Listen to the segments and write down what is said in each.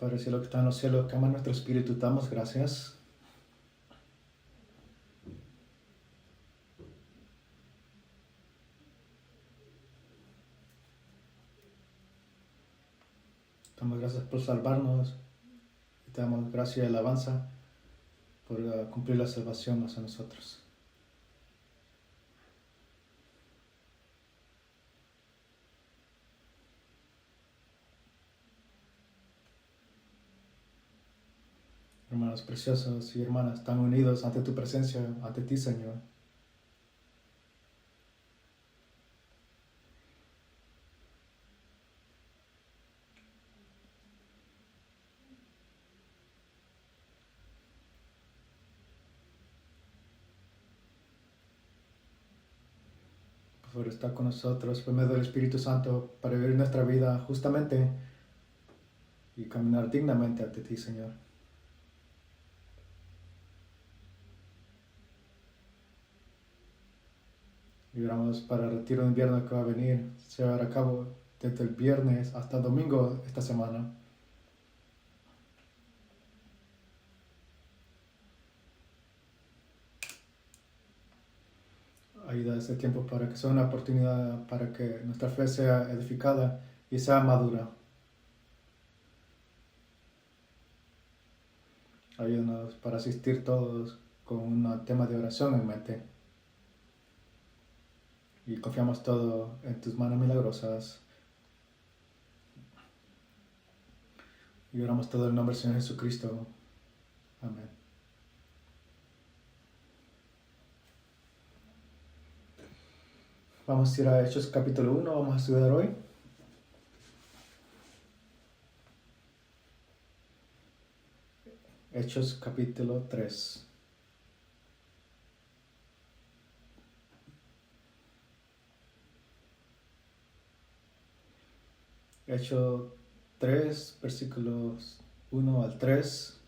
Padre cielo que está en los cielos, que ama nuestro espíritu, te damos gracias. Te damos gracias por salvarnos. Y te damos gracias y alabanza por cumplir la salvación hacia nosotros. Hermanos preciosos y hermanas, están unidos ante tu presencia, ante ti, Señor. Por favor, está con nosotros por medio del Espíritu Santo para vivir nuestra vida justamente y caminar dignamente ante ti, Señor. Y oramos para el retiro de invierno que va a venir, se va a llevar a cabo desde el viernes hasta el domingo esta semana. Ayuda a este tiempo para que sea una oportunidad para que nuestra fe sea edificada y sea madura. Ayúdanos para asistir todos con un tema de oración en mente. Y confiamos todo en tus manos milagrosas. Y oramos todo en el nombre del Señor Jesucristo. Amén. Vamos a ir a Hechos capítulo 1, vamos a estudiar hoy. Hechos capítulo 3. Hechos 3, versículos 1 al 3.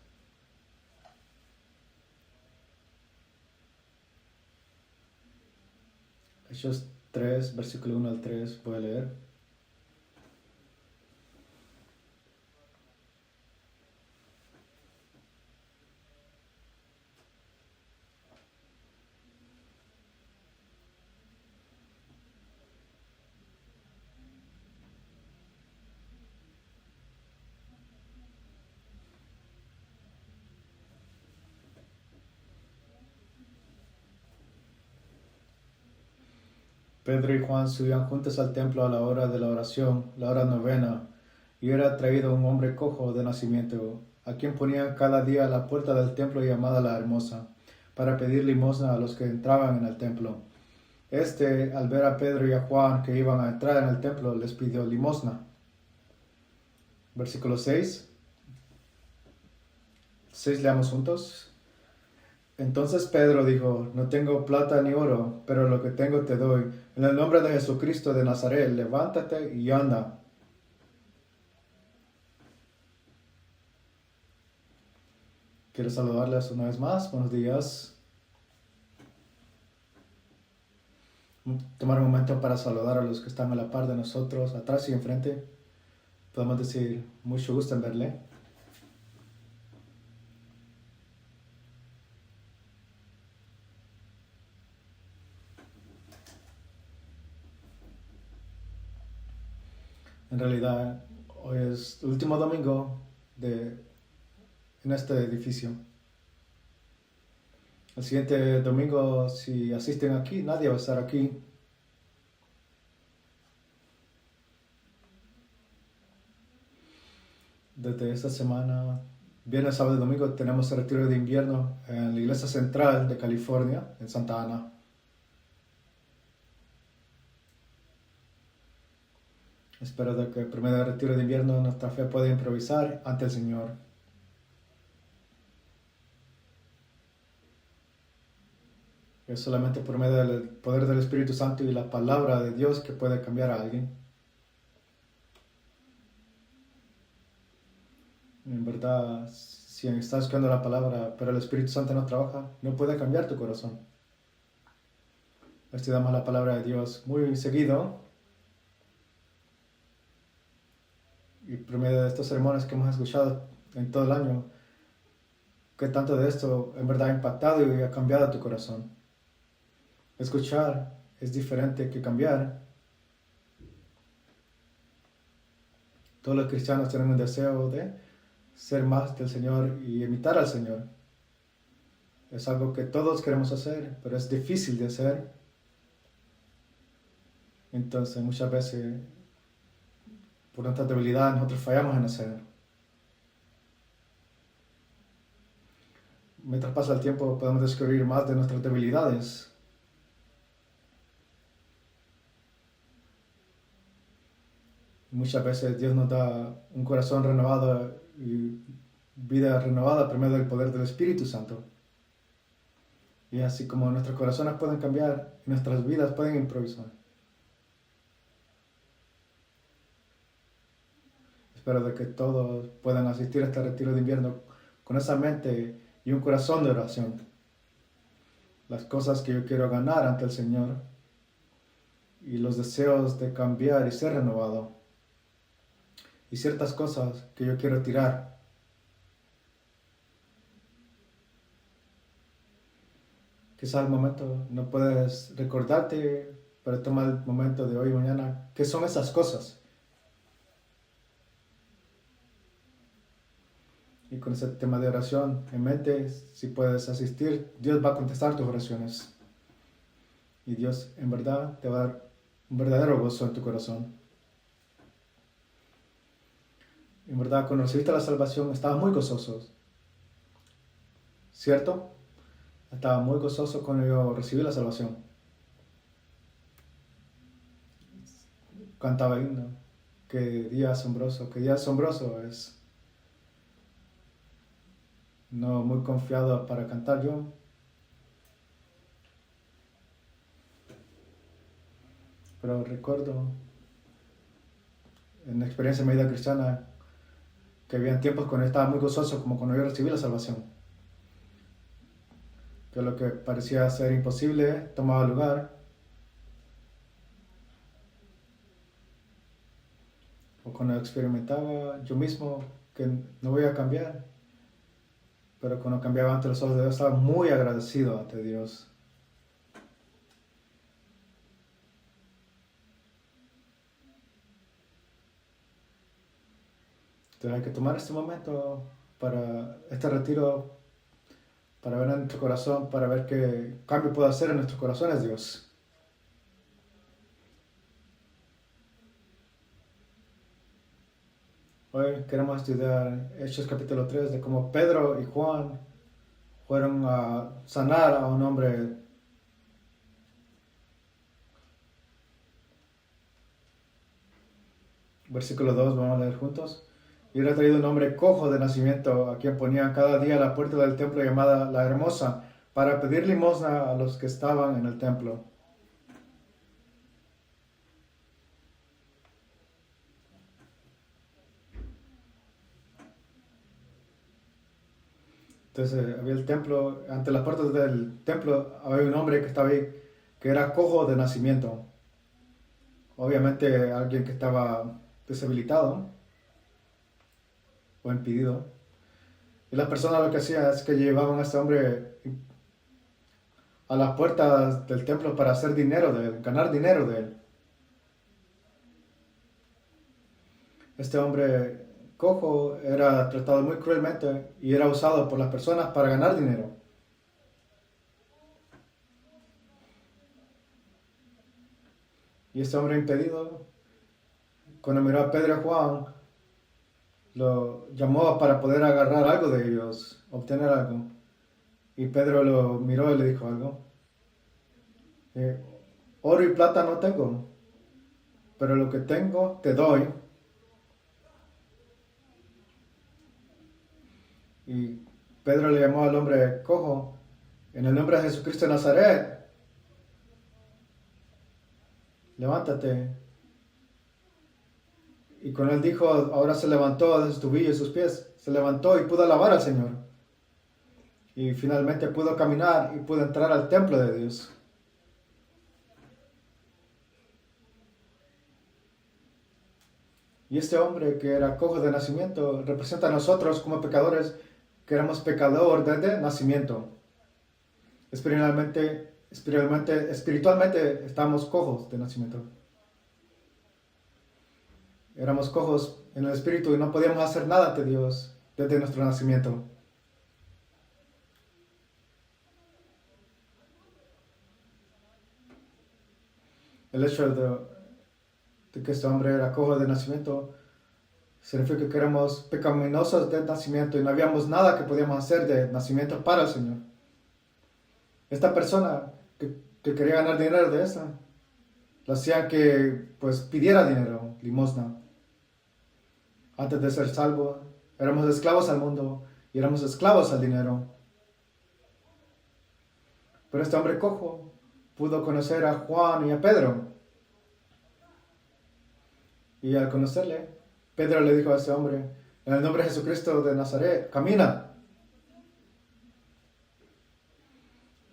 Hechos 3, versículo 1 al 3, voy a leer. Pedro y Juan subían juntos al templo a la hora de la oración, la hora novena, y era traído un hombre cojo de nacimiento, a quien ponían cada día a la puerta del templo llamada la Hermosa, para pedir limosna a los que entraban en el templo. Al ver a Pedro y a Juan que iban a entrar en el templo, les pidió limosna. Versículo 6. 6 leamos juntos. Entonces Pedro dijo, no tengo plata ni oro, pero lo que tengo te doy. En el nombre de Jesucristo de Nazaret, levántate y anda. Quiero saludarles una vez más. Buenos días. Tomar un momento para saludar a los que están a la par de nosotros, atrás y enfrente. Podemos decir, mucho gusto en verle. En realidad, hoy es el último domingo en este edificio. El siguiente domingo, si asisten aquí, nadie va a estar aquí. Desde esta semana, viernes, sábado y domingo, tenemos el retiro de invierno en la iglesia central de California, en Santa Ana. Espero de que por medio del retiro de invierno nuestra fe pueda improvisar ante el Señor. Es solamente por medio del poder del Espíritu Santo y la palabra de Dios que puede cambiar a alguien. En verdad, si estás escuchando la palabra, pero el Espíritu Santo no trabaja, no puede cambiar tu corazón. Estudiamos la palabra de Dios muy seguido. Y por medio de estos sermones que hemos escuchado en todo el año, ¿qué tanto de esto en verdad ha impactado y ha cambiado tu corazón? Escuchar es diferente que cambiar. Todos los cristianos tienen un deseo de ser más del Señor y imitar al Señor. Es algo que todos queremos hacer, pero es difícil de hacer. Entonces muchas veces por nuestra debilidad nosotros fallamos en hacer. Mientras pasa el tiempo podemos descubrir más de nuestras debilidades. Muchas veces Dios nos da un corazón renovado y vida renovada por medio del poder del Espíritu Santo. Y así como nuestros corazones pueden cambiar, nuestras vidas pueden improvisar. Espero de que todos puedan asistir a este retiro de invierno con esa mente y un corazón de oración. Las cosas que yo quiero ganar ante el Señor y los deseos de cambiar y ser renovado. Y ciertas cosas que yo quiero tirar. Quizás al momento no puedes recordarte, pero toma el momento de hoy y mañana. ¿Qué son esas cosas? Y con ese tema de oración en mente, si puedes asistir, Dios va a contestar tus oraciones. Y Dios en verdad te va a dar un verdadero gozo en tu corazón. En verdad, cuando recibiste la salvación, estabas muy gozoso. ¿Cierto? Estaba muy gozoso cuando yo recibí la salvación. Cantaba himno. Qué día asombroso es. No muy confiado para cantar yo. Pero recuerdo en la experiencia de mi vida cristiana que había tiempos cuando estaba muy gozoso, como cuando yo recibí la salvación. Que lo que parecía ser imposible tomaba lugar. O cuando experimentaba yo mismo que no voy a cambiar. Pero cuando cambiaba ante los ojos de Dios, estaba muy agradecido ante Dios. Entonces hay que tomar este momento para este retiro, para ver en nuestro corazón, para ver qué cambio puede hacer en nuestros corazones Dios. Hoy queremos estudiar Hechos capítulo 3 de cómo Pedro y Juan fueron a sanar a un hombre. Versículo 2, vamos a leer juntos. Y era traído un hombre cojo de nacimiento, a quien ponían cada día a la puerta del templo llamada La Hermosa, para pedir limosna a los que estaban en el templo. Entonces había el templo, ante las puertas del templo había un hombre que estaba ahí, que era cojo de nacimiento. Obviamente alguien que estaba deshabilitado o impedido. Y las personas lo que hacían es que llevaban a este hombre a las puertas del templo para hacer dinero de él, ganar dinero de él. Este hombre cojo era tratado muy cruelmente y era usado por las personas para ganar dinero. Y este hombre impedido, cuando miró a Pedro y a Juan, lo llamó para poder agarrar algo de ellos, obtener algo. Y Pedro lo miró y le dijo algo. Oro y plata no tengo, pero lo que tengo te doy. Y Pedro le llamó al hombre cojo, en el nombre de Jesucristo de Nazaret, levántate. Y cuando él dijo, ahora se levantó desde su tobillo y sus pies, se levantó y pudo alabar al Señor. Y finalmente pudo caminar y pudo entrar al templo de Dios. Y este hombre que era cojo de nacimiento representa a nosotros como pecadores que éramos pecadores desde nacimiento. Espiritualmente estamos cojos de nacimiento. Éramos cojos en el espíritu y no podíamos hacer nada ante Dios desde nuestro nacimiento. El hecho de que este hombre era cojo de nacimiento significa que éramos pecaminosos de nacimiento y no habíamos nada que podíamos hacer de nacimiento para el Señor. Esta persona que quería ganar dinero de esta, lo hacía que pues pidiera dinero, limosna. Antes de ser salvo, éramos esclavos al mundo y éramos esclavos al dinero. Pero este hombre cojo pudo conocer a Juan y a Pedro. Y al conocerle, Pedro le dijo a este hombre, en el nombre de Jesucristo de Nazaret, camina.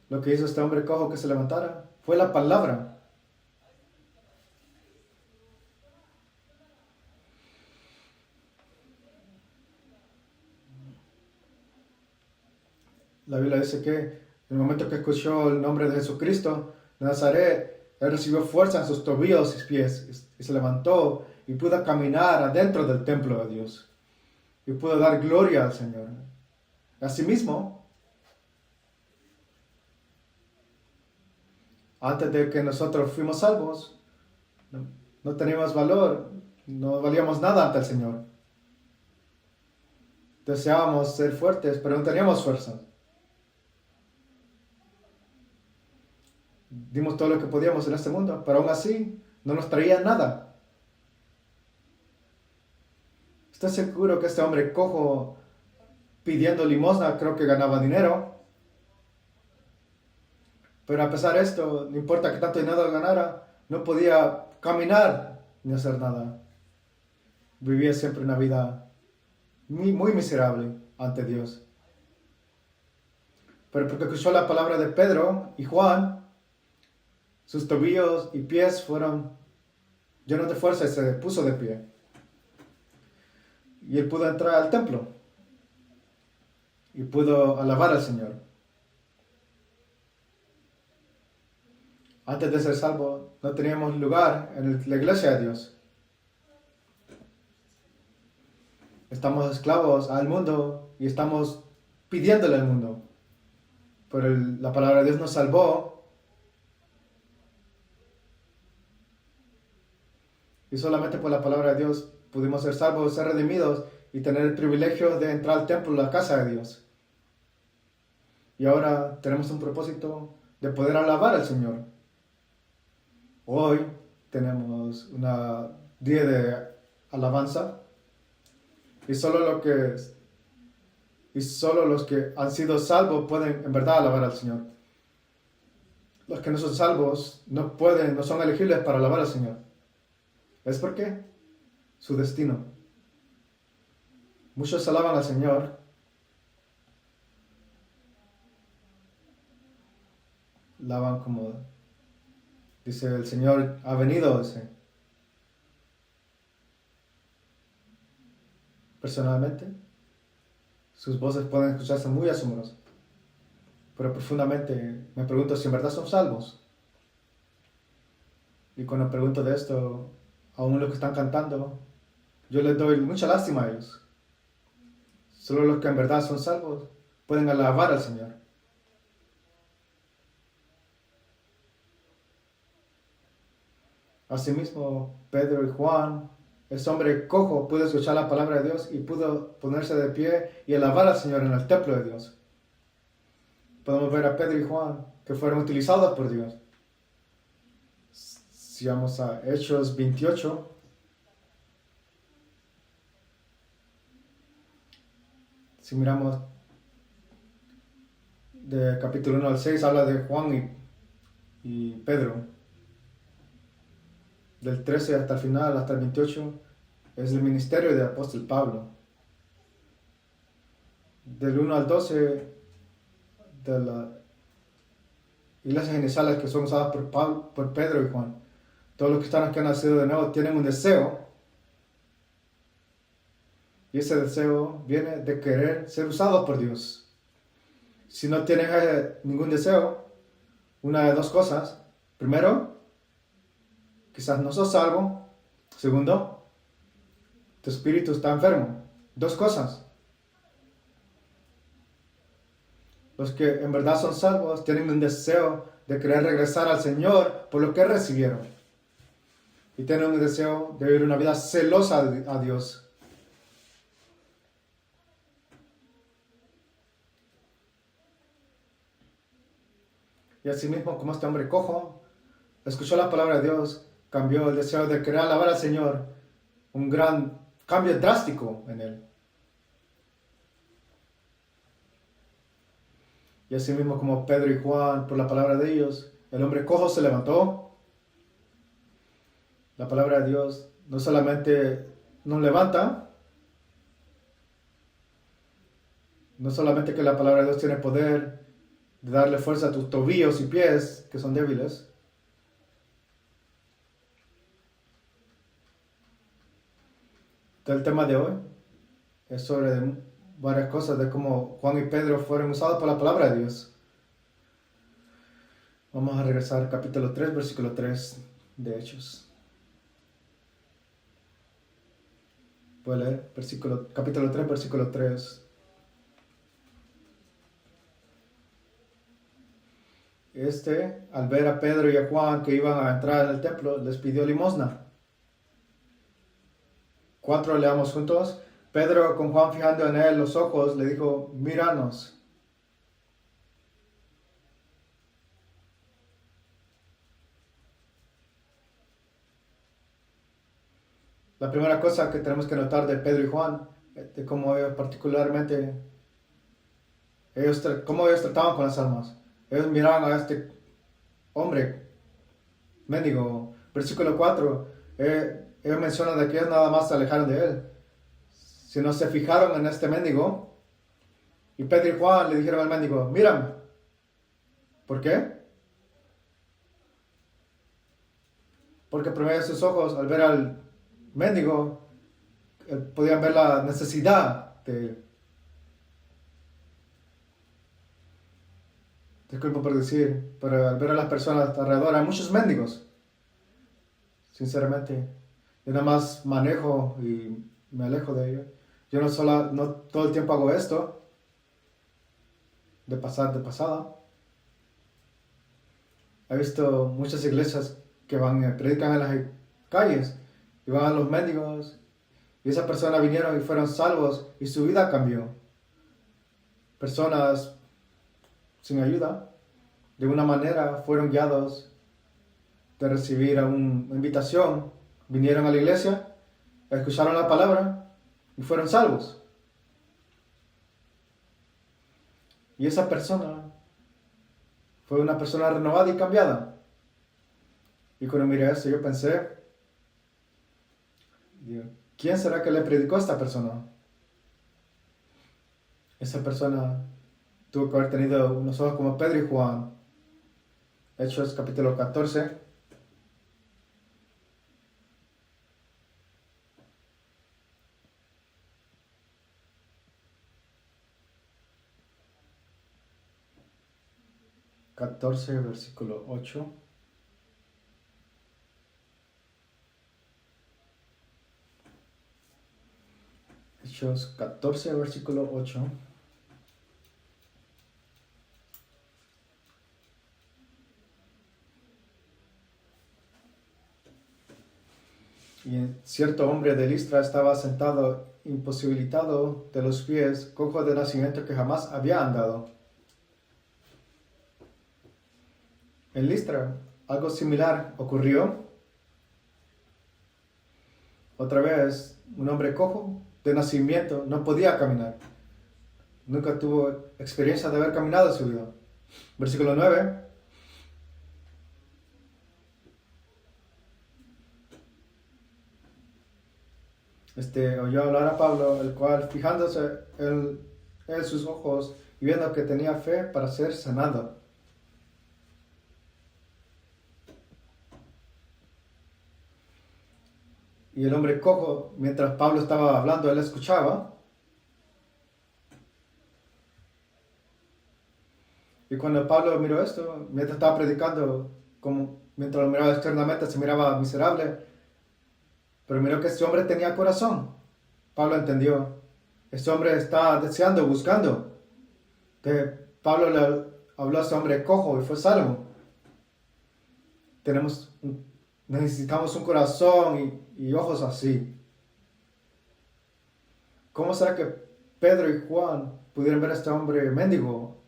Lo que hizo este hombre cojo que se levantara fue la palabra. La Biblia dice que en el momento que escuchó el nombre de Jesucristo de Nazaret, él recibió fuerza en sus tobillos y pies y se levantó y pudo caminar adentro del templo de Dios y pudo dar gloria al Señor. Asimismo, antes de que nosotros fuimos salvos, no teníamos valor, no valíamos nada ante el Señor. Deseábamos ser fuertes, pero no teníamos fuerza. Dimos todo lo que podíamos en este mundo, pero aún así no nos traía nada. Estoy seguro que este hombre cojo pidiendo limosna creo que ganaba dinero. Pero a pesar de esto, no importa que tanto dinero ganara, no podía caminar ni hacer nada. Vivía siempre una vida muy miserable ante Dios. Pero porque escuchó la palabra de Pedro y Juan, sus tobillos y pies fueron llenos de fuerza y se puso de pie. Y él pudo entrar al templo y pudo alabar al Señor. Antes de ser salvo, no teníamos lugar en la iglesia de Dios. Estamos esclavos al mundo y estamos pidiéndole al mundo. Pero la palabra de Dios nos salvó. Y solamente por la palabra de Dios pudimos ser salvos, ser redimidos y tener el privilegio de entrar al templo, la casa de Dios. Y ahora tenemos un propósito de poder alabar al Señor. Hoy tenemos un día de alabanza y solo los que han sido salvos pueden en verdad alabar al Señor. Los que no son salvos no son elegibles para alabar al Señor. ¿Es por qué? Su destino. Muchos alaban al Señor. Alaban como dice el Señor ha venido. Dice. Personalmente, sus voces pueden escucharse muy asombrosas. Pero profundamente me pregunto si en verdad son salvos. Y cuando pregunto de esto, aún los que están cantando, yo les doy mucha lástima a ellos. Solo los que en verdad son salvos pueden alabar al Señor. Asimismo, Pedro y Juan, ese hombre cojo, pudo escuchar la palabra de Dios y pudo ponerse de pie y alabar al Señor en el templo de Dios. Podemos ver a Pedro y Juan que fueron utilizados por Dios. Si vamos a Hechos 28, si miramos de capítulo 1 al 6, habla de Juan y Pedro. Del 13 hasta el final, hasta el 28, es el ministerio del apóstol Pablo. Del 1 al 12, de las iglesias iniciales que son usadas por Pedro y Juan. Todos los cristianos que han nacido de nuevo tienen un deseo Y ese deseo viene de querer ser usado por Dios. Si no tienes ningún deseo, una de dos cosas. Primero, quizás no sos salvo. Segundo, tu espíritu está enfermo. Dos cosas. Los que en verdad son salvos tienen un deseo de querer regresar al Señor por lo que recibieron. Y tienen un deseo de vivir una vida celosa a Dios. Y así mismo, como este hombre cojo escuchó la palabra de Dios, cambió el deseo de querer alabar al Señor, un gran cambio drástico en él. Y así mismo como Pedro y Juan, por la palabra de ellos, el hombre cojo se levantó. La palabra de Dios no solamente nos levanta, no solamente que la palabra de Dios tiene poder de darle fuerza a tus tobillos y pies, que son débiles. El tema de hoy es sobre varias cosas de cómo Juan y Pedro fueron usados por la palabra de Dios. Vamos a regresar al capítulo 3, versículo 3 de Hechos. Voy a leer capítulo 3, versículo 3. Al ver a Pedro y a Juan que iban a entrar en el templo, les pidió limosna. 4, leamos juntos. Pedro, con Juan fijando en él los ojos, le dijo, míranos. La primera cosa que tenemos que notar de Pedro y Juan, de cómo ellos particularmente, cómo ellos trataban con las almas. Ellos miraban a este hombre, mendigo. Versículo 4, ellos mencionan de que ellos nada más se alejaron de él, sino se fijaron en este mendigo. Y Pedro y Juan le dijeron al mendigo, mírame. ¿Por qué? Porque por medio de sus ojos, al ver al mendigo, podían ver la necesidad de él. Disculpa por decir, pero al ver a las personas alrededor, hay muchos mendigos. Sinceramente, yo nada más manejo y me alejo de ellos. Yo no todo el tiempo hago esto, de pasada. He visto muchas iglesias que predican en las calles y van a los mendigos. Y esas personas vinieron y fueron salvos y su vida cambió. Personas sin ayuda, de una manera fueron guiados de recibir una invitación, vinieron a la iglesia, escucharon la palabra y fueron salvos. Y esa persona fue una persona renovada y cambiada. Y cuando miré esto yo pensé, ¿quién será que le predicó a esta persona? Esa persona tuvo que haber tenido unos ojos como Pedro y Juan. Hechos capítulo 14. Versículo 8. Hechos 14, versículo 8. Y cierto hombre de Listra estaba sentado, imposibilitado de los pies, cojo de nacimiento que jamás había andado. En Listra, algo similar ocurrió. Otra vez, un hombre cojo de nacimiento no podía caminar. Nunca tuvo experiencia de haber caminado en su vida. Versículo 9. Oyó hablar a Pablo, el cual, fijándose en sus ojos y viendo que tenía fe para ser sanado. Y Y el hombre cojo, mientras Pablo estaba hablando, él escuchaba. Y cuando Pablo miró esto, mientras estaba predicando, mientras lo miraba externamente, se miraba miserable. Pero miró que este hombre tenía corazón. Pablo entendió. Este hombre está deseando, buscando. Que Pablo le habló a este hombre cojo y fue salvo. Necesitamos un corazón y ojos así. ¿Cómo será que Pedro y Juan pudieron ver a este hombre mendigo?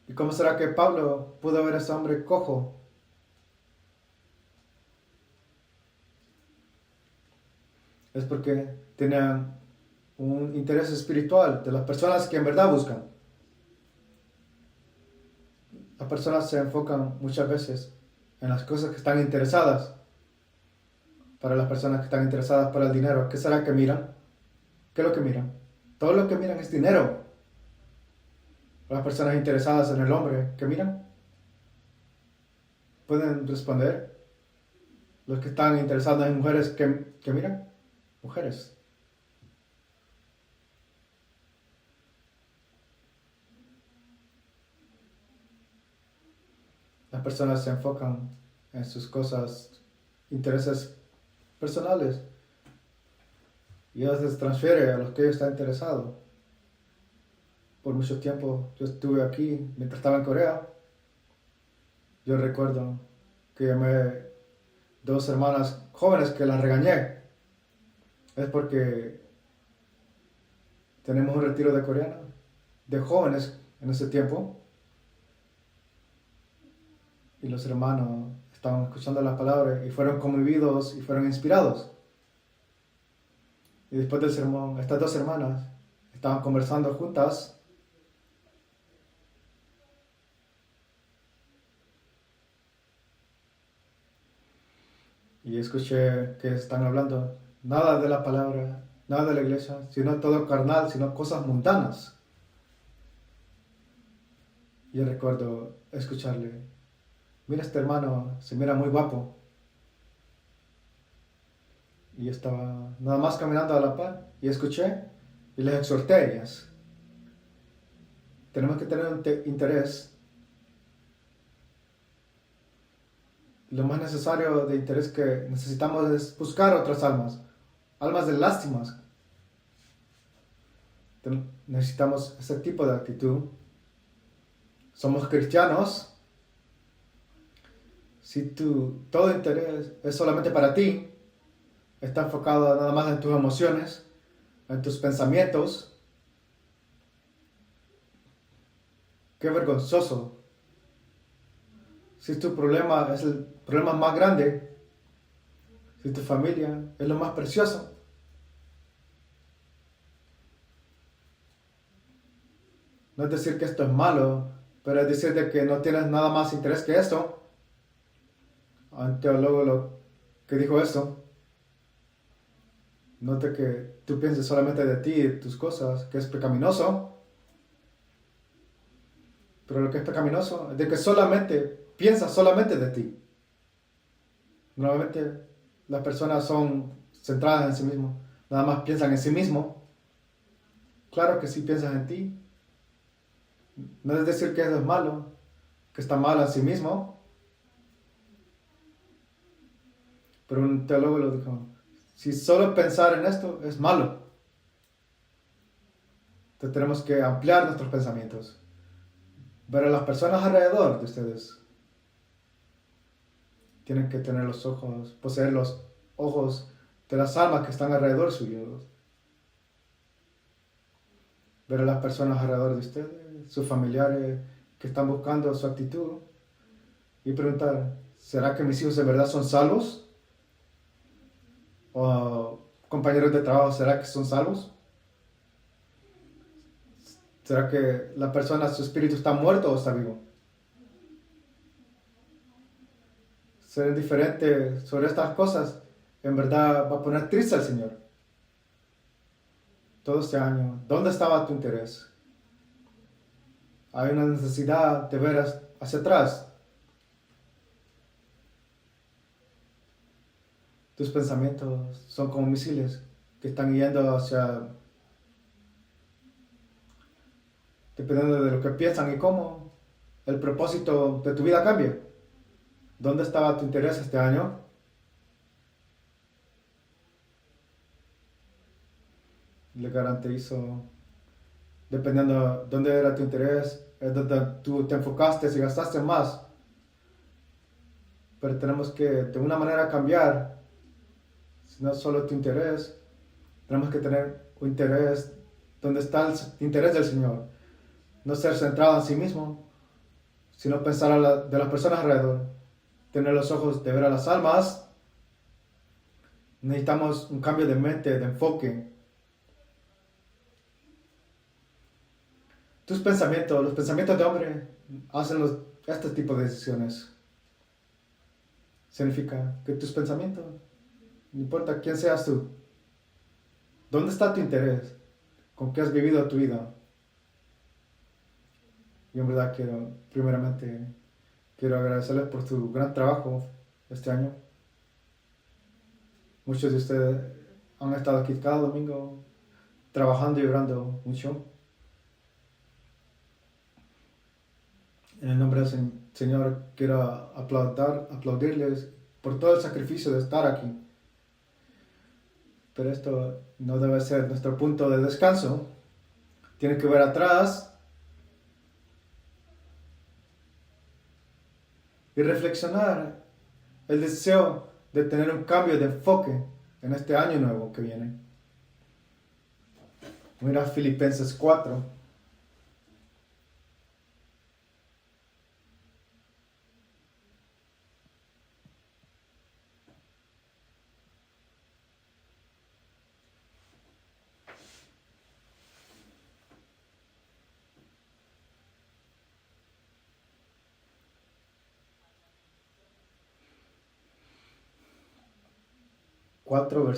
¿Y cómo será que Pablo pudo ver a este hombre cojo? Es porque tenían un interés espiritual de las personas que en verdad buscan. Las personas se enfocan muchas veces en las cosas que están interesadas. Para las personas que están interesadas para el dinero, ¿qué será que miran? ¿Qué es lo que miran? Todo lo que miran es dinero. Las personas interesadas en el hombre, ¿qué miran? ¿Pueden responder? Los que están interesados en mujeres, ¿qué miran? Mujeres. Las personas se enfocan en sus cosas, intereses personales, y a veces transfiere a los que ellos están interesados. Por mucho tiempo yo estuve aquí, mientras estaba en Corea. Yo recuerdo que llamé dos hermanas jóvenes que las regañé. Es porque tenemos un retiro de coreano, de jóvenes en ese tiempo. Y los hermanos estaban escuchando las palabras y fueron conmovidos y fueron inspirados. Y después del sermón, estas dos hermanas estaban conversando juntas. Y escuché que están hablando nada de la palabra, nada de la iglesia, sino todo carnal, sino cosas mundanas. Yo recuerdo escucharle: mira, este hermano se mira muy guapo. Y yo estaba nada más caminando a la par y escuché y les exhorté a ellas. Tenemos que tener un interés. Lo más necesario de interés que necesitamos es buscar otras almas, almas de lástimas. Necesitamos ese tipo de actitud. Somos cristianos. Si todo interés es solamente para ti, está enfocado nada más en tus emociones, en tus pensamientos, qué vergonzoso. Si tu problema es el problema más grande, si tu familia es lo más precioso, no es decir que esto es malo, pero es decir de que no tienes nada más interés que esto. Un teólogo que dijo esto: note que tú pienses solamente de ti y tus cosas, que es pecaminoso. Pero lo que es pecaminoso es de que piensas solamente de ti. Normalmente las personas son centradas en sí mismos, nada más piensan en sí mismos. Claro que sí piensas en ti. No es decir que eso es malo, que está mal en sí mismo. Pero un teólogo lo dijo: si solo pensar en esto es malo. Entonces tenemos que ampliar nuestros pensamientos. Ver a las personas alrededor de ustedes. Tienen que tener los ojos, poseer los ojos de las almas que están alrededor suyo. Ver a las personas alrededor de ustedes, sus familiares que están buscando su actitud, y preguntar: ¿será que mis hijos de verdad son salvos? ¿O compañeros de trabajo, será que son salvos? ¿Será que la persona, su espíritu está muerto o está vivo? Ser indiferente sobre estas cosas en verdad va a poner triste al Señor. Todo este año, ¿dónde estaba tu interés? Hay una necesidad de ver hacia atrás. Tus pensamientos son como misiles que están yendo hacia, dependiendo de lo que piensan y cómo, el propósito de tu vida cambia. ¿Dónde estaba tu interés este año? Le garantizo, dependiendo de dónde era tu interés, es donde tú te enfocaste y gastaste más. Pero tenemos que, de una manera, cambiar, no solo tu interés, tenemos que tener un interés donde está el interés del Señor. No ser centrado en sí mismo, sino pensar de las personas alrededor. Tener los ojos de ver a las almas. Necesitamos un cambio de mente, de enfoque. Tus pensamientos, los pensamientos de hombre, hacen este tipo de decisiones. Significa que tus pensamientos, no importa quién seas tú, ¿dónde está tu interés? ¿Con qué has vivido tu vida? Yo en verdad quiero agradecerles por su gran trabajo este año. Muchos de ustedes han estado aquí cada domingo trabajando y orando mucho. En el nombre del Señor quiero aplaudirles por todo el sacrificio de estar aquí. Pero esto no debe ser nuestro punto de descanso. Tiene que ver atrás y reflexionar el deseo de tener un cambio de enfoque en este año nuevo que viene. Mira Filipenses 4.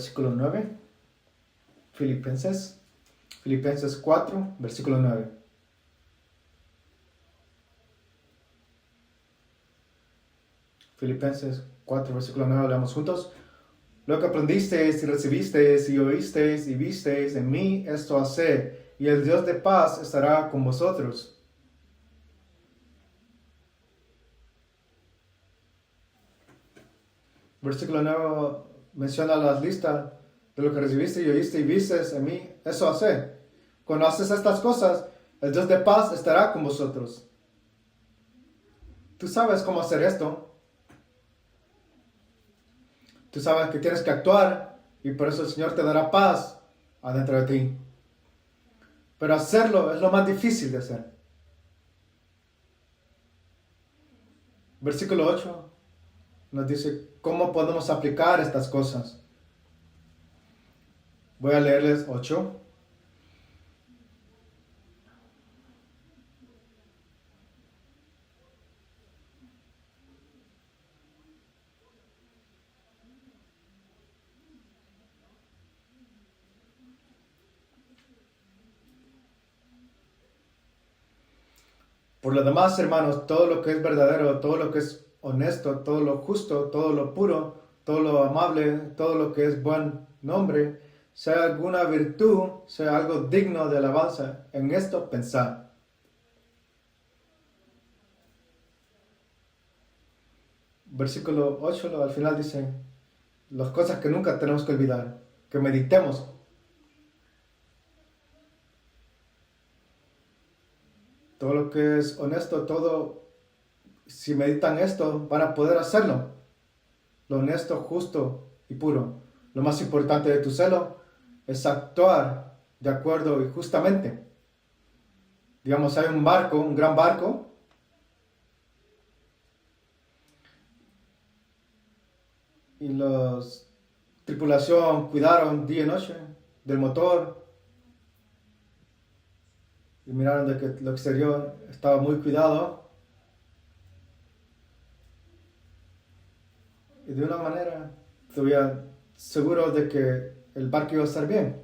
Versículo 9. Filipenses 4, versículo 9. Filipenses 4, versículo 9, leamos juntos. Lo que aprendisteis y recibisteis y oísteis y visteis en mí, esto haced, y el Dios de paz estará con vosotros. Versículo 9 menciona las listas de lo que recibiste y oíste y vistes en mí, eso haced. Cuando haces estas cosas, el Dios de paz estará con vosotros. Tú sabes cómo hacer esto. Tú sabes que tienes que actuar y por eso el Señor te dará paz adentro de ti. Pero hacerlo es lo más difícil de hacer. Versículo 8 nos dice cómo podemos aplicar estas cosas. Voy a leerles 8. Por lo demás, hermanos, todo lo que es verdadero, todo lo que es honesto, todo lo justo, todo lo puro, todo lo amable, todo lo que es buen nombre, sea alguna virtud, sea algo digno de alabanza, en esto pensad. Versículo 8 al final dice, las cosas que nunca tenemos que olvidar, que meditemos. Todo lo que es honesto, todo, si meditan esto, van a poder hacerlo. Lo honesto, justo y puro. Lo más importante de tu celo es actuar de acuerdo y justamente. Digamos, hay un barco, un gran barco, y los tripulación cuidaron día y noche del motor y miraron de que lo exterior estaba muy cuidado y de una manera estuvieron seguros de que el barco iba a estar bien.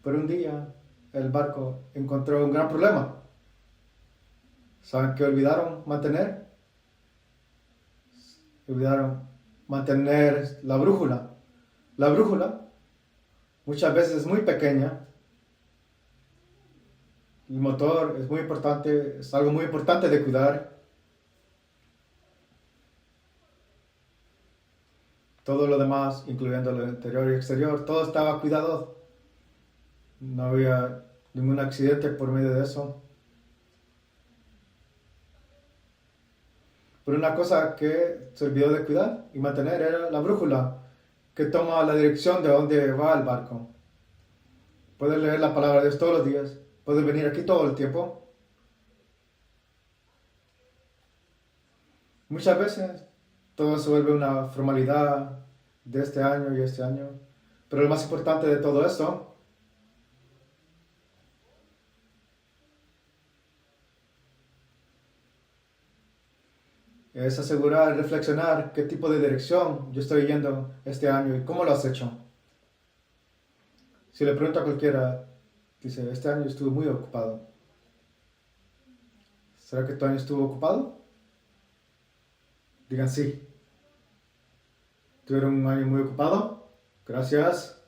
Pero un día el barco encontró un gran problema. ¿Saben qué olvidaron mantener? Olvidaron mantener la brújula. La brújula muchas veces es muy pequeña. El motor es muy importante, es algo muy importante de cuidar. Todo lo demás, incluyendo lo interior y exterior, todo estaba cuidado. No había ningún accidente por medio de eso. Pero una cosa que se olvidó de cuidar y mantener era la brújula, que toma la dirección de dónde va el barco. Puedes leer la palabra de Dios todos los días. Puedes venir aquí todo el tiempo. Muchas veces todo se vuelve una formalidad de este año y este año. Pero lo más importante de todo esto es asegurar y reflexionar qué tipo de dirección yo estoy yendo este año y cómo lo has hecho. Si le pregunto a cualquiera, dice, este año estuve muy ocupado. ¿Será que tu año estuvo ocupado? Digan sí. ¿Tuvieron un año muy ocupado? Gracias.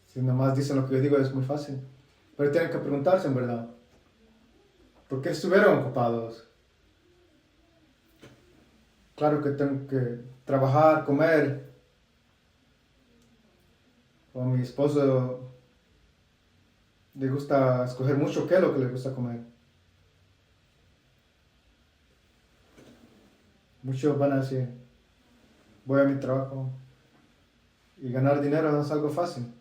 Si nomás dicen lo que yo digo es muy fácil. Pero tienen que preguntarse en verdad. ¿Por qué estuvieron ocupados? Claro que tengo que trabajar, comer. O a mi esposo le gusta escoger mucho qué es lo que le gusta comer. Muchos van a decir, voy a mi trabajo y ganar dinero no es algo fácil.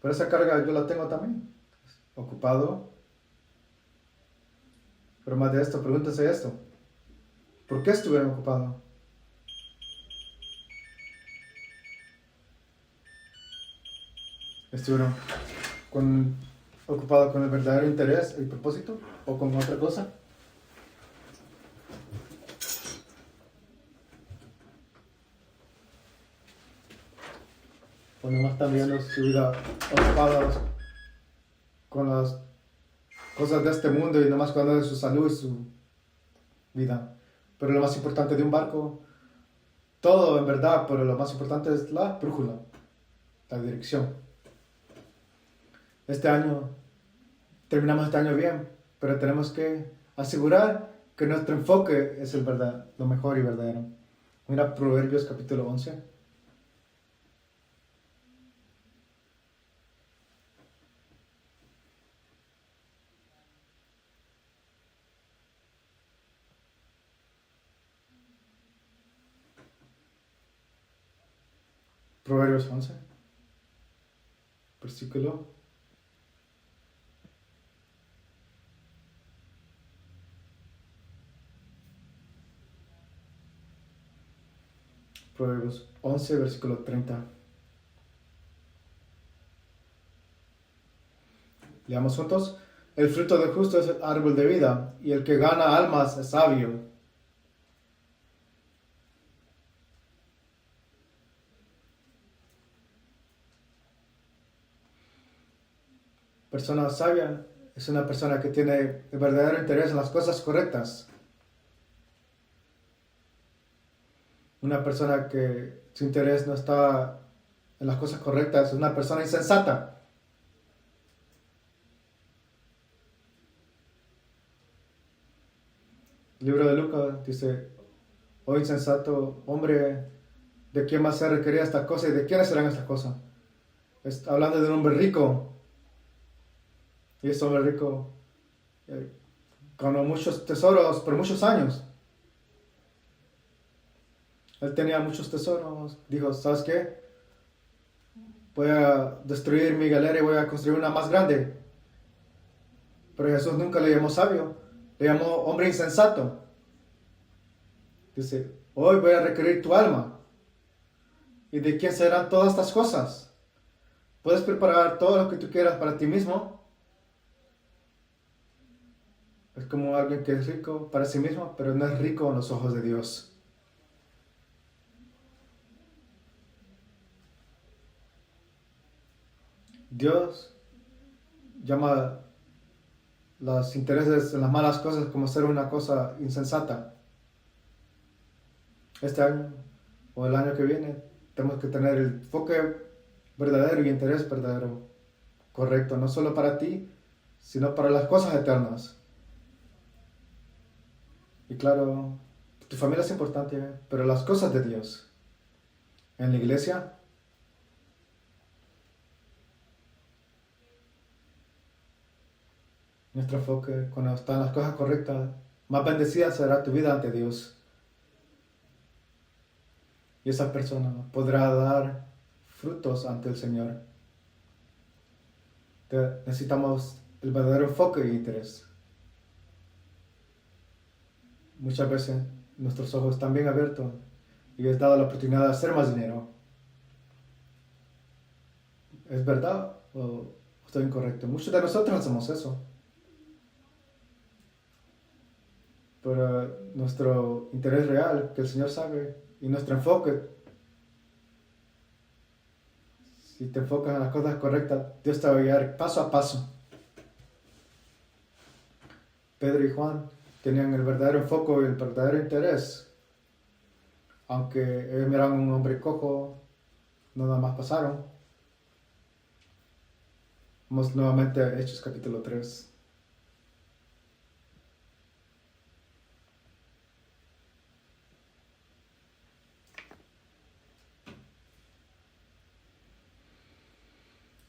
Pero esa carga yo la tengo también. Ocupado. Pero más de esto, pregúntese esto. ¿Por qué estuvieron ocupados? ¿Estuvieron ocupados con el verdadero interés, el propósito o con otra cosa? O nomás están viendo su vida ocupados con las cosas de este mundo y nomás cuidando de su salud y su vida. Pero lo más importante de un barco, todo en verdad, pero lo más importante es la brújula, la dirección. Este año, terminamos este año bien, pero tenemos que asegurar que nuestro enfoque es el verdad, lo mejor y verdadero. Mira Proverbios capítulo 11. Proverbios 11, versículo. Proverbios 11, versículo 30. Leamos juntos. El fruto del justo es el árbol de vida, y el que gana almas es sabio. Persona sabia es una persona que tiene el verdadero interés en las cosas correctas. Una persona que su interés no está en las cosas correctas es una persona insensata. El libro de Lucas dice, oh insensato hombre, ¿de quién más se requería esta cosa y de quiénes serán estas cosas? Está hablando de un hombre rico. Y ese hombre rico ganó muchos tesoros por muchos años. Él tenía muchos tesoros. Dijo, ¿sabes qué? Voy a destruir mi galera y voy a construir una más grande. Pero Jesús nunca le llamó sabio. Le llamó hombre insensato. Dice, hoy voy a requerir tu alma. ¿Y de quién serán todas estas cosas? Puedes preparar todo lo que tú quieras para ti mismo. Es como alguien que es rico para sí mismo, pero no es rico en los ojos de Dios. Dios llama los intereses en las malas cosas como ser una cosa insensata. Este año o el año que viene tenemos que tener el enfoque verdadero y interés verdadero, correcto, no solo para ti, sino para las cosas eternas. Y claro, tu familia es importante, pero las cosas de Dios. En la iglesia, nuestro enfoque, cuando están las cosas correctas, más bendecida será tu vida ante Dios. Y esa persona podrá dar frutos ante el Señor. Necesitamos el verdadero enfoque e interés. Muchas veces nuestros ojos están bien abiertos y es dada la oportunidad de hacer más dinero. ¿Es verdad o estoy incorrecto? Muchos de nosotros hacemos eso. Pero nuestro interés real, que el Señor sabe, y nuestro enfoque, si te enfocas en las cosas correctas, Dios te va a guiar paso a paso. Pedro y Juan tenían el verdadero enfoque y el verdadero interés. Aunque ellos miraban a un hombre cojo, no nada más pasaron. Vamos nuevamente a Hechos capítulo 3.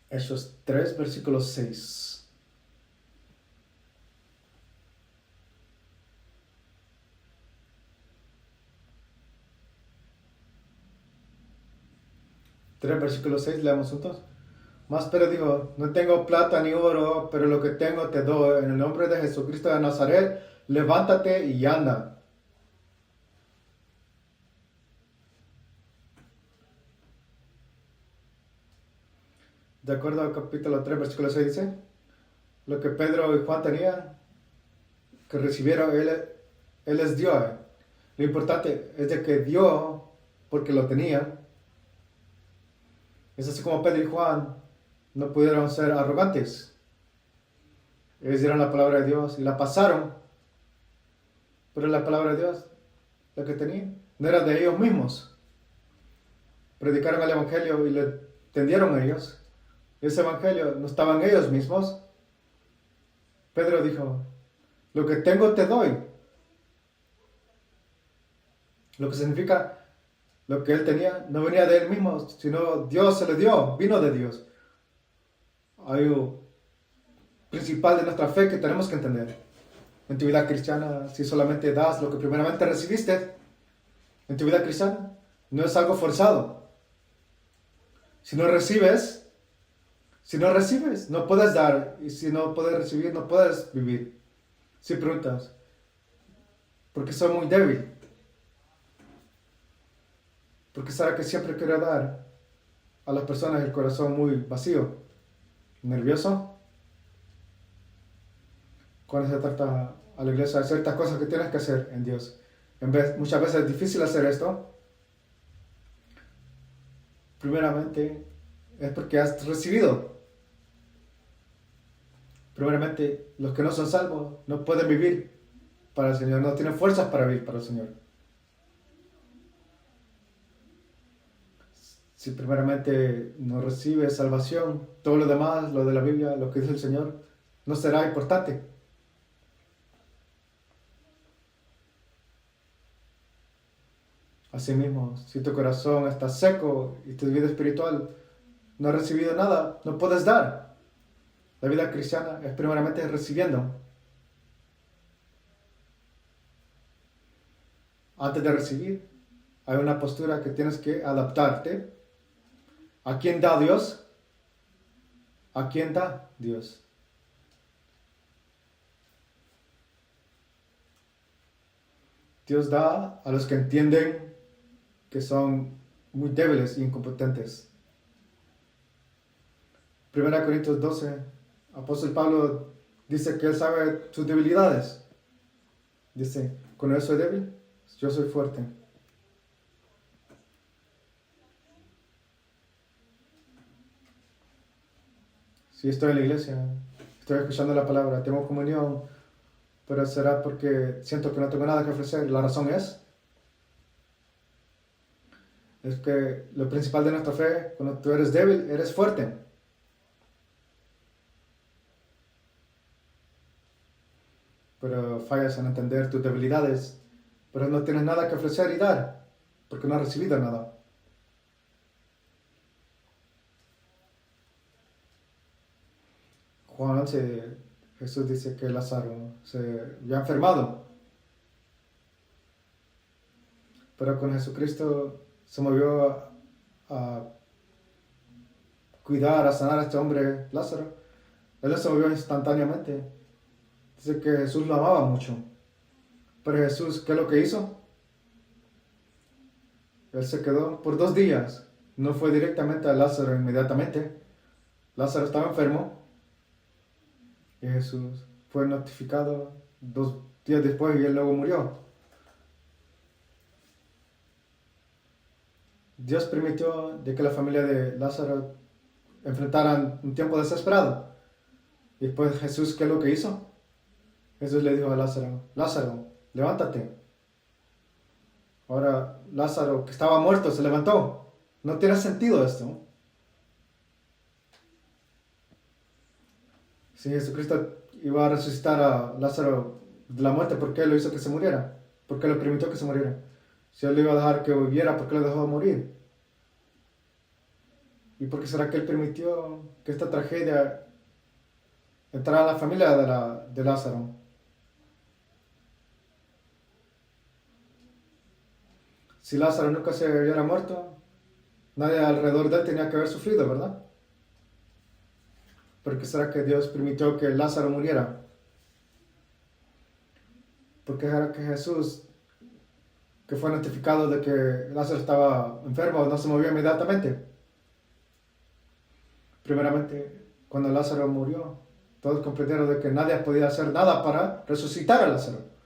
Hechos 3, versículo 6. Versículo 6, leamos juntos. Mas Pedro dijo, no tengo plata ni oro, pero lo que tengo te doy. En el nombre de Jesucristo de Nazaret, levántate y anda. De acuerdo al capítulo 3, versículo 6 dice, lo que Pedro y Juan tenían, que recibieron, él les dio. Lo importante es de que dio porque lo tenían. Es así como Pedro y Juan no pudieron ser arrogantes. Ellos dieron la palabra de Dios y la pasaron. Pero la palabra de Dios, la que tenían, no era de ellos mismos. Predicaron el evangelio y le tendieron a ellos. Ese evangelio no estaba en ellos mismos. Pedro dijo, lo que tengo te doy. Lo que significa, lo que él tenía no venía de él mismo, sino Dios se le dio, vino de Dios. Algo principal de nuestra fe que tenemos que entender. En tu vida cristiana, si solamente das lo que primeramente recibiste, en tu vida cristiana, no es algo forzado. Si no recibes, no puedes dar. Y si no puedes recibir, no puedes vivir. Si preguntas, ¿por qué soy muy débil? ¿Por qué será que siempre quiero dar a las personas el corazón muy vacío? ¿Nervioso? Cuando se trata a la iglesia, hay ciertas cosas que tienes que hacer en Dios. Muchas veces es difícil hacer esto. Primeramente, es porque has recibido. Primeramente, los que no son salvos no pueden vivir para el Señor, no tienen fuerzas para vivir para el Señor. Si primeramente no recibes salvación, todo lo demás, lo de la Biblia, lo que dice el Señor, no será importante. Asimismo, si tu corazón está seco y tu vida espiritual no ha recibido nada, no puedes dar. La vida cristiana es primeramente recibiendo. Antes de recibir, hay una postura que tienes que adaptarte. ¿A quién da Dios? ¿A quién da Dios? Dios da a los que entienden que son muy débiles e incompetentes. 1 Corintios 12, apóstol Pablo dice que él sabe sus debilidades. Dice, ¿con eso soy débil? Yo soy fuerte. Si estoy en la iglesia, estoy escuchando la palabra, tengo comunión, pero será porque siento que no tengo nada que ofrecer. La razón es que lo principal de nuestra fe, cuando tú eres débil, eres fuerte. Pero fallas en entender tus debilidades, pero no tienes nada que ofrecer y dar, porque no has recibido nada. Juan 11, Jesús dice que Lázaro se había enfermado, pero con Jesucristo se movió a cuidar, a sanar a este hombre Lázaro. Él se movió instantáneamente. Dice que Jesús lo amaba mucho. Pero Jesús, ¿qué es lo que hizo? Él se quedó por 2 días. No fue directamente a Lázaro inmediatamente. Lázaro estaba enfermo. Y Jesús fue notificado 2 días después y él luego murió. Dios permitió de que la familia de Lázaro enfrentaran un tiempo desesperado. Y después Jesús, ¿qué es lo que hizo? Jesús le dijo a Lázaro, Lázaro, levántate. Ahora Lázaro, que estaba muerto, se levantó. No tiene sentido esto. Si Jesucristo iba a resucitar a Lázaro de la muerte, ¿por qué lo hizo que se muriera? ¿Por qué lo permitió que se muriera? Si él le iba a dejar que viviera, ¿por qué lo dejó morir? ¿Y por qué será que él permitió que esta tragedia entrara a la familia de Lázaro? Si Lázaro nunca se hubiera muerto, nadie alrededor de él tenía que haber sufrido, ¿verdad? ¿Por qué será que Dios permitió que Lázaro muriera? ¿Por qué será que Jesús, que fue notificado de que Lázaro estaba enfermo, no se movió inmediatamente? Primeramente, cuando Lázaro murió, todos comprendieron de que nadie podía hacer nada para resucitar a Lázaro.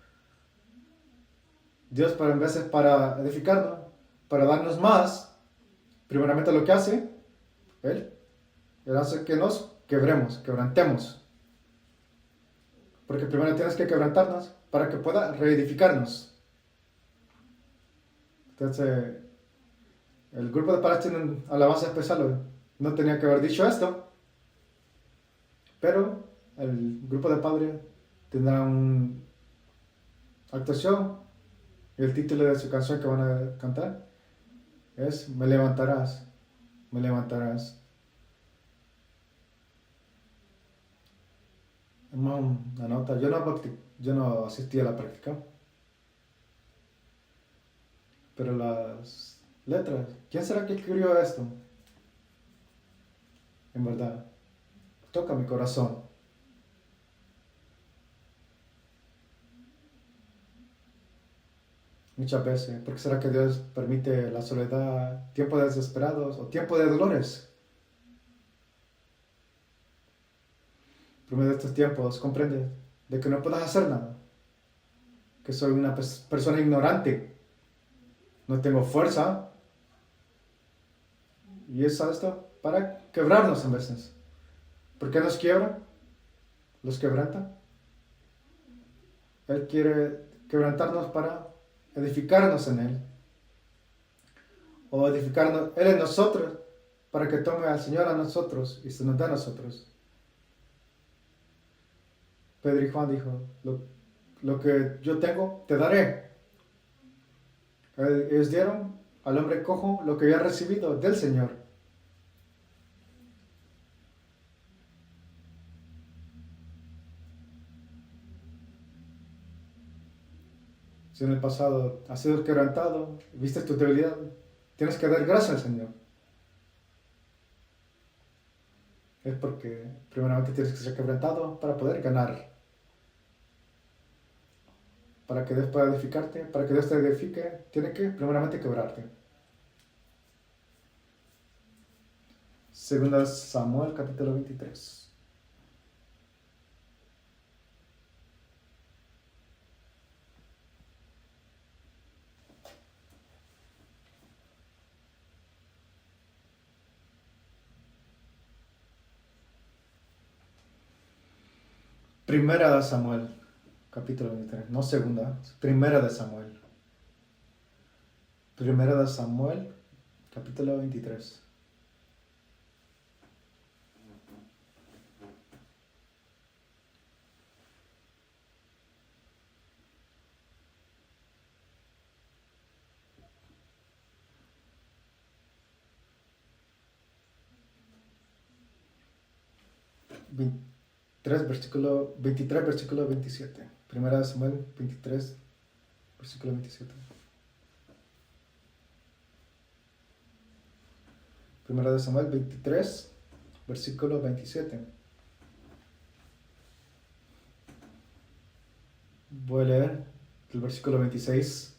Dios, para en veces para edificarnos, para darnos más, primeramente lo que hace, Él hace que nos quebrantemos. Porque primero tienes que quebrantarnos para que pueda reedificarnos. Entonces, el grupo de Palestina en alabanza especial no tenía que haber dicho esto, pero el grupo de padres tendrá una actuación y el título de su canción que van a cantar es Me levantarás, me levantarás. Una nota, yo no asistí a la práctica, pero las letras, ¿quién será que escribió esto? En verdad, toca mi corazón. Muchas veces, ¿por qué será que Dios permite la soledad, tiempos desesperados o tiempos de dolores? Por medio de estos tiempos comprendes de que no puedes hacer nada, que soy una persona ignorante, no tengo fuerza, y es esto para quebrarnos en veces. ¿Por qué nos quiebra? ¿Los quebranta? Él quiere quebrantarnos para edificarnos en Él, o edificarnos Él en nosotros, para que tome al Señor a nosotros y se nos dé a nosotros. Pedro y Juan dijo, lo que yo tengo, te daré. Ellos dieron al hombre cojo lo que había recibido del Señor. Si en el pasado has sido quebrantado, viste tu debilidad, tienes que dar gracias al Señor. Es porque primeramente tienes que ser quebrantado para poder ganar. Para que Dios pueda edificarte, para que Dios te edifique, tiene que primeramente quebrarte. Segunda Samuel capítulo 23. Primera de Samuel, capítulo 23, no segunda, primera de Samuel. Primera de Samuel, capítulo 23. Versículo 23, versículo 27. Primera de Samuel 23, versículo 27. Primera de Samuel 23, versículo 27. Voy a leer el versículo 26.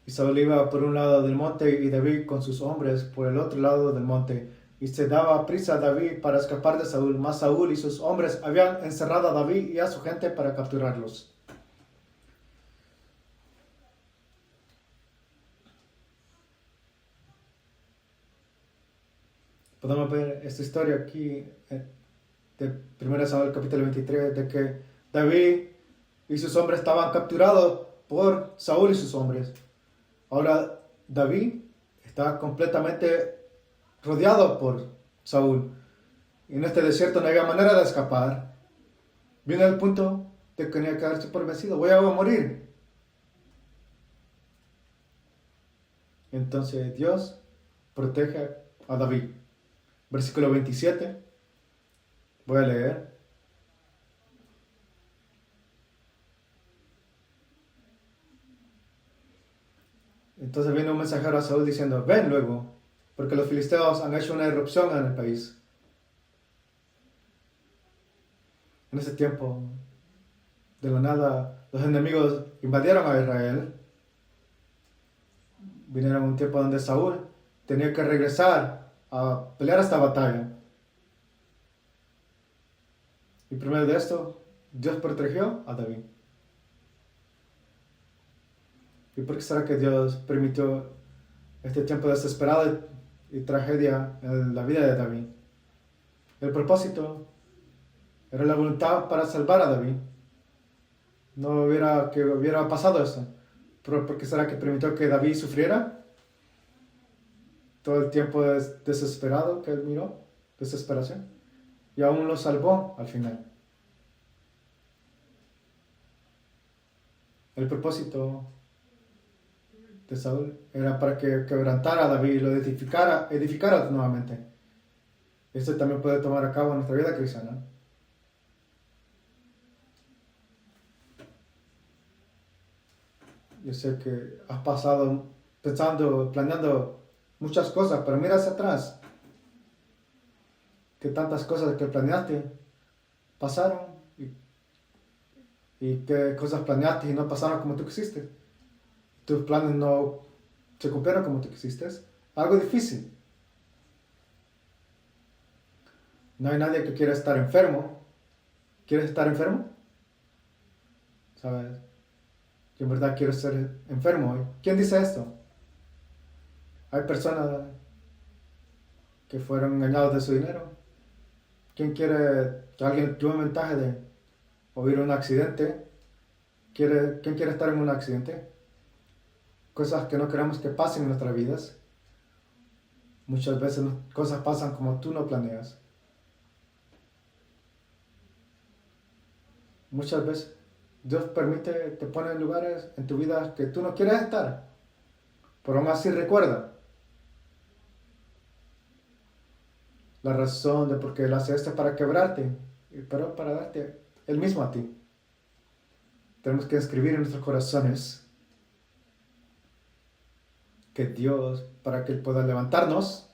Y Saúl iba por un lado del monte y David con sus hombres por el otro lado del monte. Y se daba prisa a David para escapar de Saúl, mas Saúl y sus hombres habían encerrado a David y a su gente para capturarlos. Podemos ver esta historia aquí de 1 Samuel capítulo 23, de que David y sus hombres estaban capturados por Saúl y sus hombres. Ahora David está completamente rodeado por Saúl. Y en este desierto no había manera de escapar. Viene el punto de que tenía que darse por vencido. Voy a morir. Entonces Dios protege a David. Versículo 27. Voy a leer. Entonces viene un mensajero a Saúl diciendo, ven luego, porque los filisteos han hecho una irrupción en el país. En ese tiempo, de la nada, los enemigos invadieron a Israel. Vinieron un tiempo donde Saúl tenía que regresar a pelear esta batalla. Y primero de esto, Dios protegió a David. ¿Y por qué será que Dios permitió este tiempo desesperado y tragedia en la vida de David? El propósito era la voluntad para salvar a David. No hubiera pasado eso. ¿Pero por qué será que permitió que David sufriera? Todo el tiempo desesperado que él miró, desesperación. Y aún lo salvó al final. El propósito de Saúl era para que quebrantara a David y lo edificara nuevamente. Esto también puede tomar a cabo en nuestra vida cristiana. Yo sé que has pasado pensando, planeando muchas cosas, pero mira hacia atrás. Que tantas cosas que planeaste pasaron y qué cosas planeaste y no pasaron como tú quisiste. Tus planes no se cumplieron como tú quisiste. Algo difícil. No hay nadie que quiera estar enfermo. ¿Quieres estar enfermo? ¿Sabes? Yo en verdad quiero ser enfermo. ¿Quién dice esto? Hay personas que fueron engañados de su dinero. ¿Quién quiere que alguien tuvo ventaja de oír un accidente? ¿Quién quiere estar en un accidente? Cosas que no queremos que pasen en nuestras vidas. Muchas veces cosas pasan como tú no planeas. Muchas veces Dios te pone en lugares en tu vida que tú no quieres estar. Pero aún así recuerda la razón de por qué Él hace esto es para quebrarte, pero para darte Él mismo a ti. Tenemos que escribir en nuestros corazones que Dios, para que Él pueda levantarnos,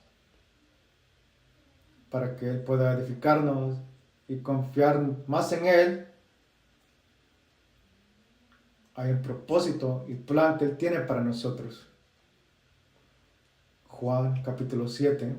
para que Él pueda edificarnos y confiar más en Él, hay un propósito y plan que Él tiene para nosotros. Juan capítulo 7.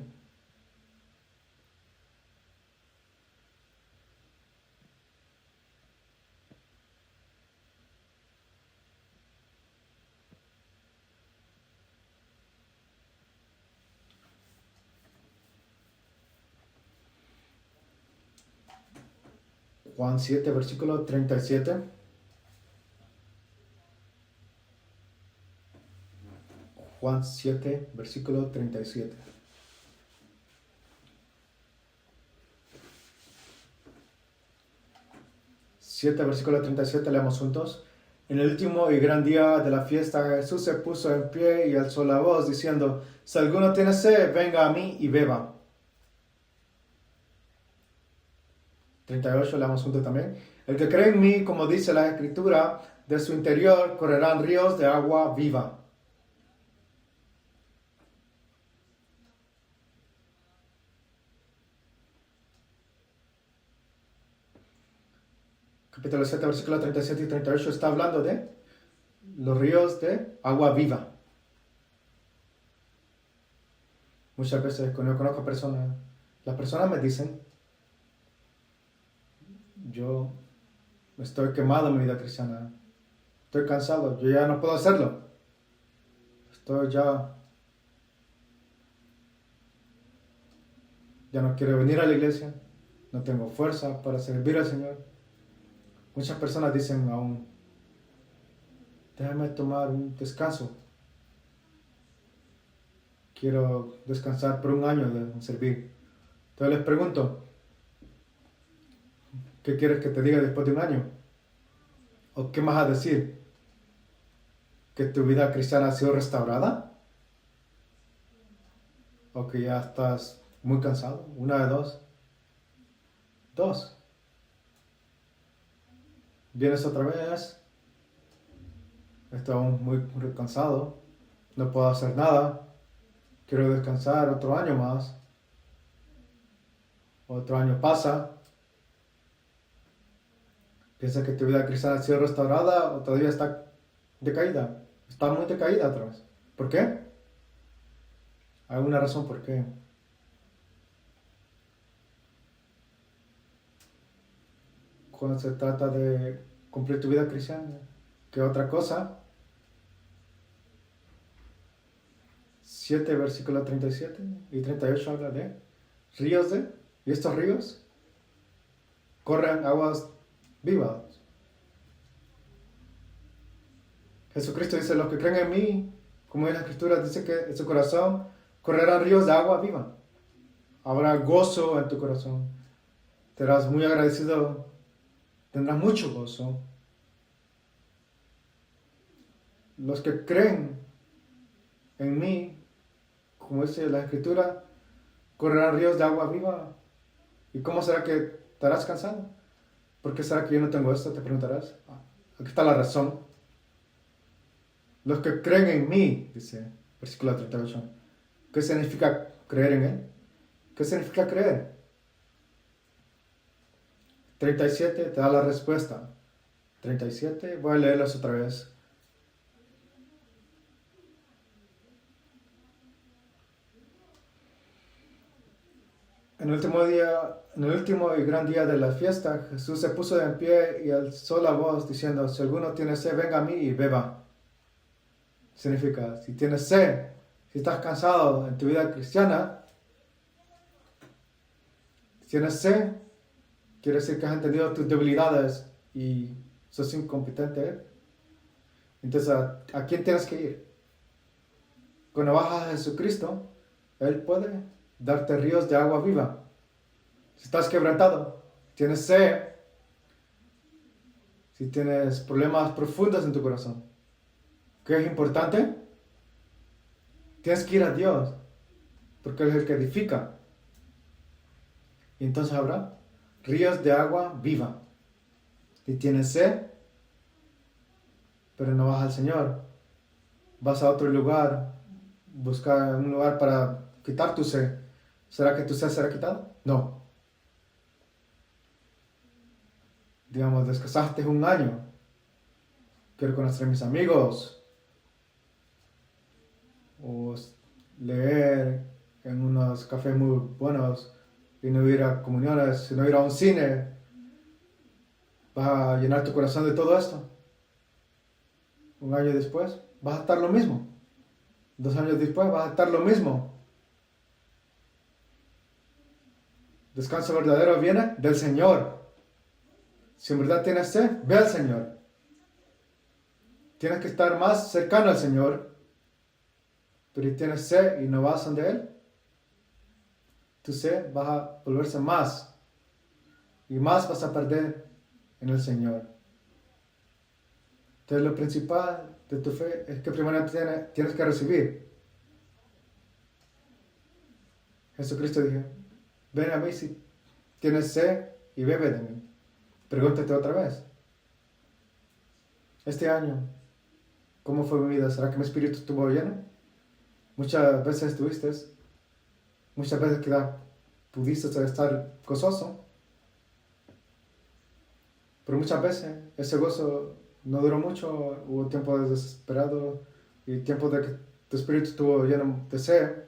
Juan 7, versículo 37. Juan 7, versículo 37. Versículo 37, leemos juntos. En el último y gran día de la fiesta, Jesús se puso en pie y alzó la voz, diciendo: si alguno tiene sed, venga a mí y beba. 38, leemos juntos también. El que cree en mí, como dice la Escritura, de su interior correrán ríos de agua viva. Capítulo 7, versículos 37 y 38 está hablando de los ríos de agua viva. Muchas veces cuando yo conozco personas, las personas me dicen: yo estoy quemado en mi vida cristiana, estoy cansado, yo ya no puedo hacerlo, ya no quiero venir a la iglesia, no tengo fuerza para servir al Señor. Muchas personas dicen aún: déjame tomar un descanso, quiero descansar por un año de servir. Entonces les pregunto: ¿qué quieres que te diga después de un año? ¿O qué más a decir? ¿Que tu vida cristiana ha sido restaurada? ¿O que ya estás muy cansado? Una de dos. Dos. Vienes otra vez. Estoy aún muy cansado. No puedo hacer nada. Quiero descansar otro año más. Otro año pasa. ¿Piensas que tu vida cristiana ha sido restaurada o todavía está decaída? Está muy decaída otra vez. ¿Por qué? Hay una razón por qué. Cuando se trata de cumplir tu vida cristiana, ¿qué otra cosa? 7, versículo 37 y 38 habla de ríos y estos ríos corren aguas vivas. Jesucristo dice: los que creen en mí, como en la Escritura dice que en su corazón correrán ríos de agua viva. Habrá gozo en tu corazón. Serás muy agradecido. Tendrás mucho gozo. Los que creen en mí, como dice la Escritura, correrán ríos de agua viva. ¿Y cómo será que estarás cansado? ¿Por qué será que yo no tengo esto? Te preguntarás. Aquí está la razón. Los que creen en mí, dice versículo 38. ¿Qué significa creer en Él? ¿Qué significa creer? 37 te da la respuesta. 37, voy a leerlos otra vez. En el último y gran día de la fiesta, Jesús se puso en pie y alzó la voz diciendo: si alguno tiene sed, venga a mí y beba. Significa, si tienes sed, si estás cansado en tu vida cristiana, si tienes sed, quiere decir que has entendido tus debilidades y sos incompetente. Entonces, ¿a quién tienes que ir? Cuando vas a Jesucristo, Él puede darte ríos de agua viva. Si estás quebrantado, tienes sed, si tienes problemas profundos en tu corazón, ¿qué es importante? Tienes que ir a Dios, porque Él es el que edifica. Y entonces habrá ríos de agua viva. Si tienes sed, pero no vas al Señor, vas a otro lugar, buscar un lugar para quitar tu sed, ¿será que tu sed será quitada? No. Digamos, descansaste un año, quiero conocer a mis amigos, o leer en unos cafés muy buenos, y no ir a comuniones, y no ir a un cine. ¿Vas a llenar tu corazón de todo esto? Un año después vas a estar lo mismo. 2 años después vas a estar lo mismo. Descanso verdadero viene del Señor. Si en verdad tienes sed, ve al Señor. Tienes que estar más cercano al Señor. Pero si tienes sed y no vas donde Él, tu sed va a volverse más. Y más vas a perder en el Señor. Entonces lo principal de tu fe es que primero tienes que recibir. Jesucristo dijo, ven a mí si tienes sed y bebe de mí. Pregúntate otra vez. Este año, ¿cómo fue mi vida? ¿Será que mi espíritu estuvo lleno? Muchas veces estuviste. Muchas veces pudiste estar gozoso. Pero muchas veces ese gozo no duró mucho. Hubo tiempo de desesperado y tiempo de que tu espíritu estuvo lleno de sed.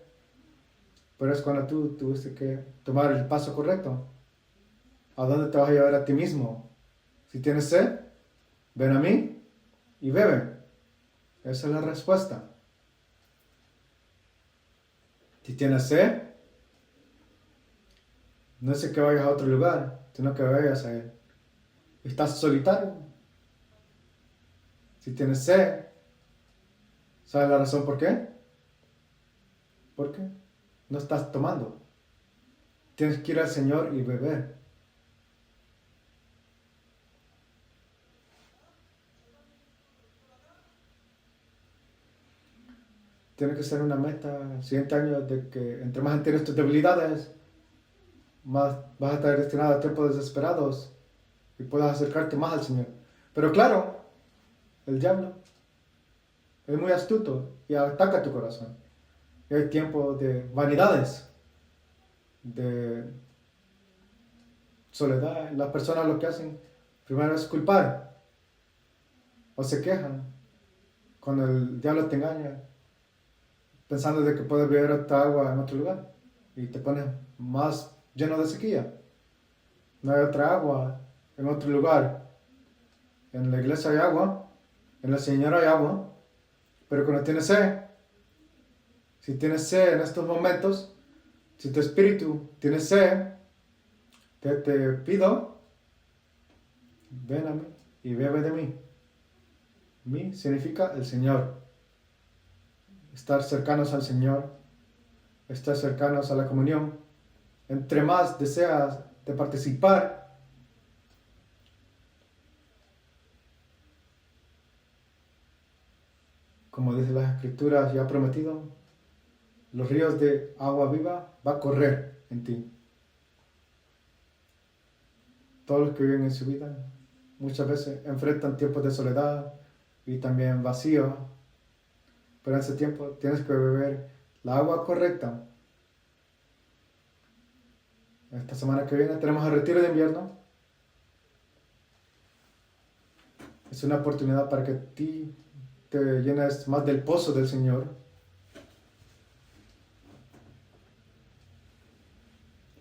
Pero es cuando tú tuviste que tomar el paso correcto. ¿A dónde te vas a llevar a ti mismo? Si tienes sed, ven a mí y bebe. Esa es la respuesta. Si tienes sed, no es que vayas a otro lugar, sino que vayas a Él. Estás solitario. Si tienes sed, ¿sabes la razón por qué? ¿Por qué? No estás tomando. Tienes que ir al Señor y beber. Tiene que ser una meta el siguiente año de que entre más entiendes tus debilidades, más vas a estar destinado a tiempos desesperados y puedas acercarte más al Señor. Pero claro, el diablo es muy astuto y ataca tu corazón. Y hay tiempo de vanidades, de soledad. Las personas lo que hacen primero es culpar o se quejan cuando el diablo te engaña, pensando de que puedes beber otra agua en otro lugar y te pones más lleno de sequía. No hay otra agua en otro lugar. En la iglesia hay agua, en el Señor hay agua, pero cuando tienes sed, si tienes sed en estos momentos, si tu espíritu tiene sed, te pido, ven a mí y bebe de mí. Mí significa el Señor. Estar cercanos al Señor, estar cercanos a la comunión. Entre más deseas de participar, como dice las Escrituras, ya prometido, los ríos de agua viva va a correr en ti. Todos los que viven en su vida muchas veces enfrentan tiempos de soledad y también vacío, pero en ese tiempo tienes que beber la agua correcta. Esta semana que viene tenemos el retiro de invierno. Es una oportunidad para que te llenes más del pozo del Señor.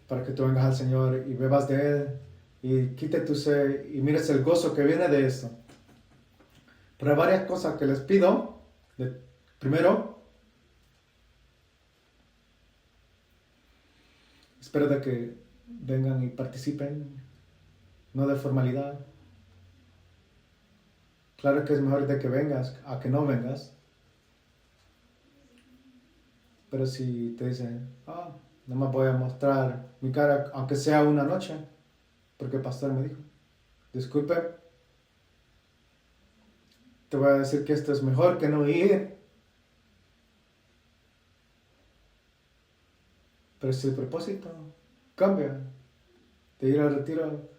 Para que tú vengas al Señor y bebas de Él y quite tu sed y mires el gozo que viene de esto. Pero hay varias cosas que les pido. Primero, espero de que vengan y participen, no de formalidad. Claro que es mejor de que vengas a que no vengas. Pero si te dicen, no me voy a mostrar mi cara, aunque sea una noche, porque el pastor me dijo, disculpe, te voy a decir que esto es mejor que no ir. Pero si el propósito cambia de ir al retiro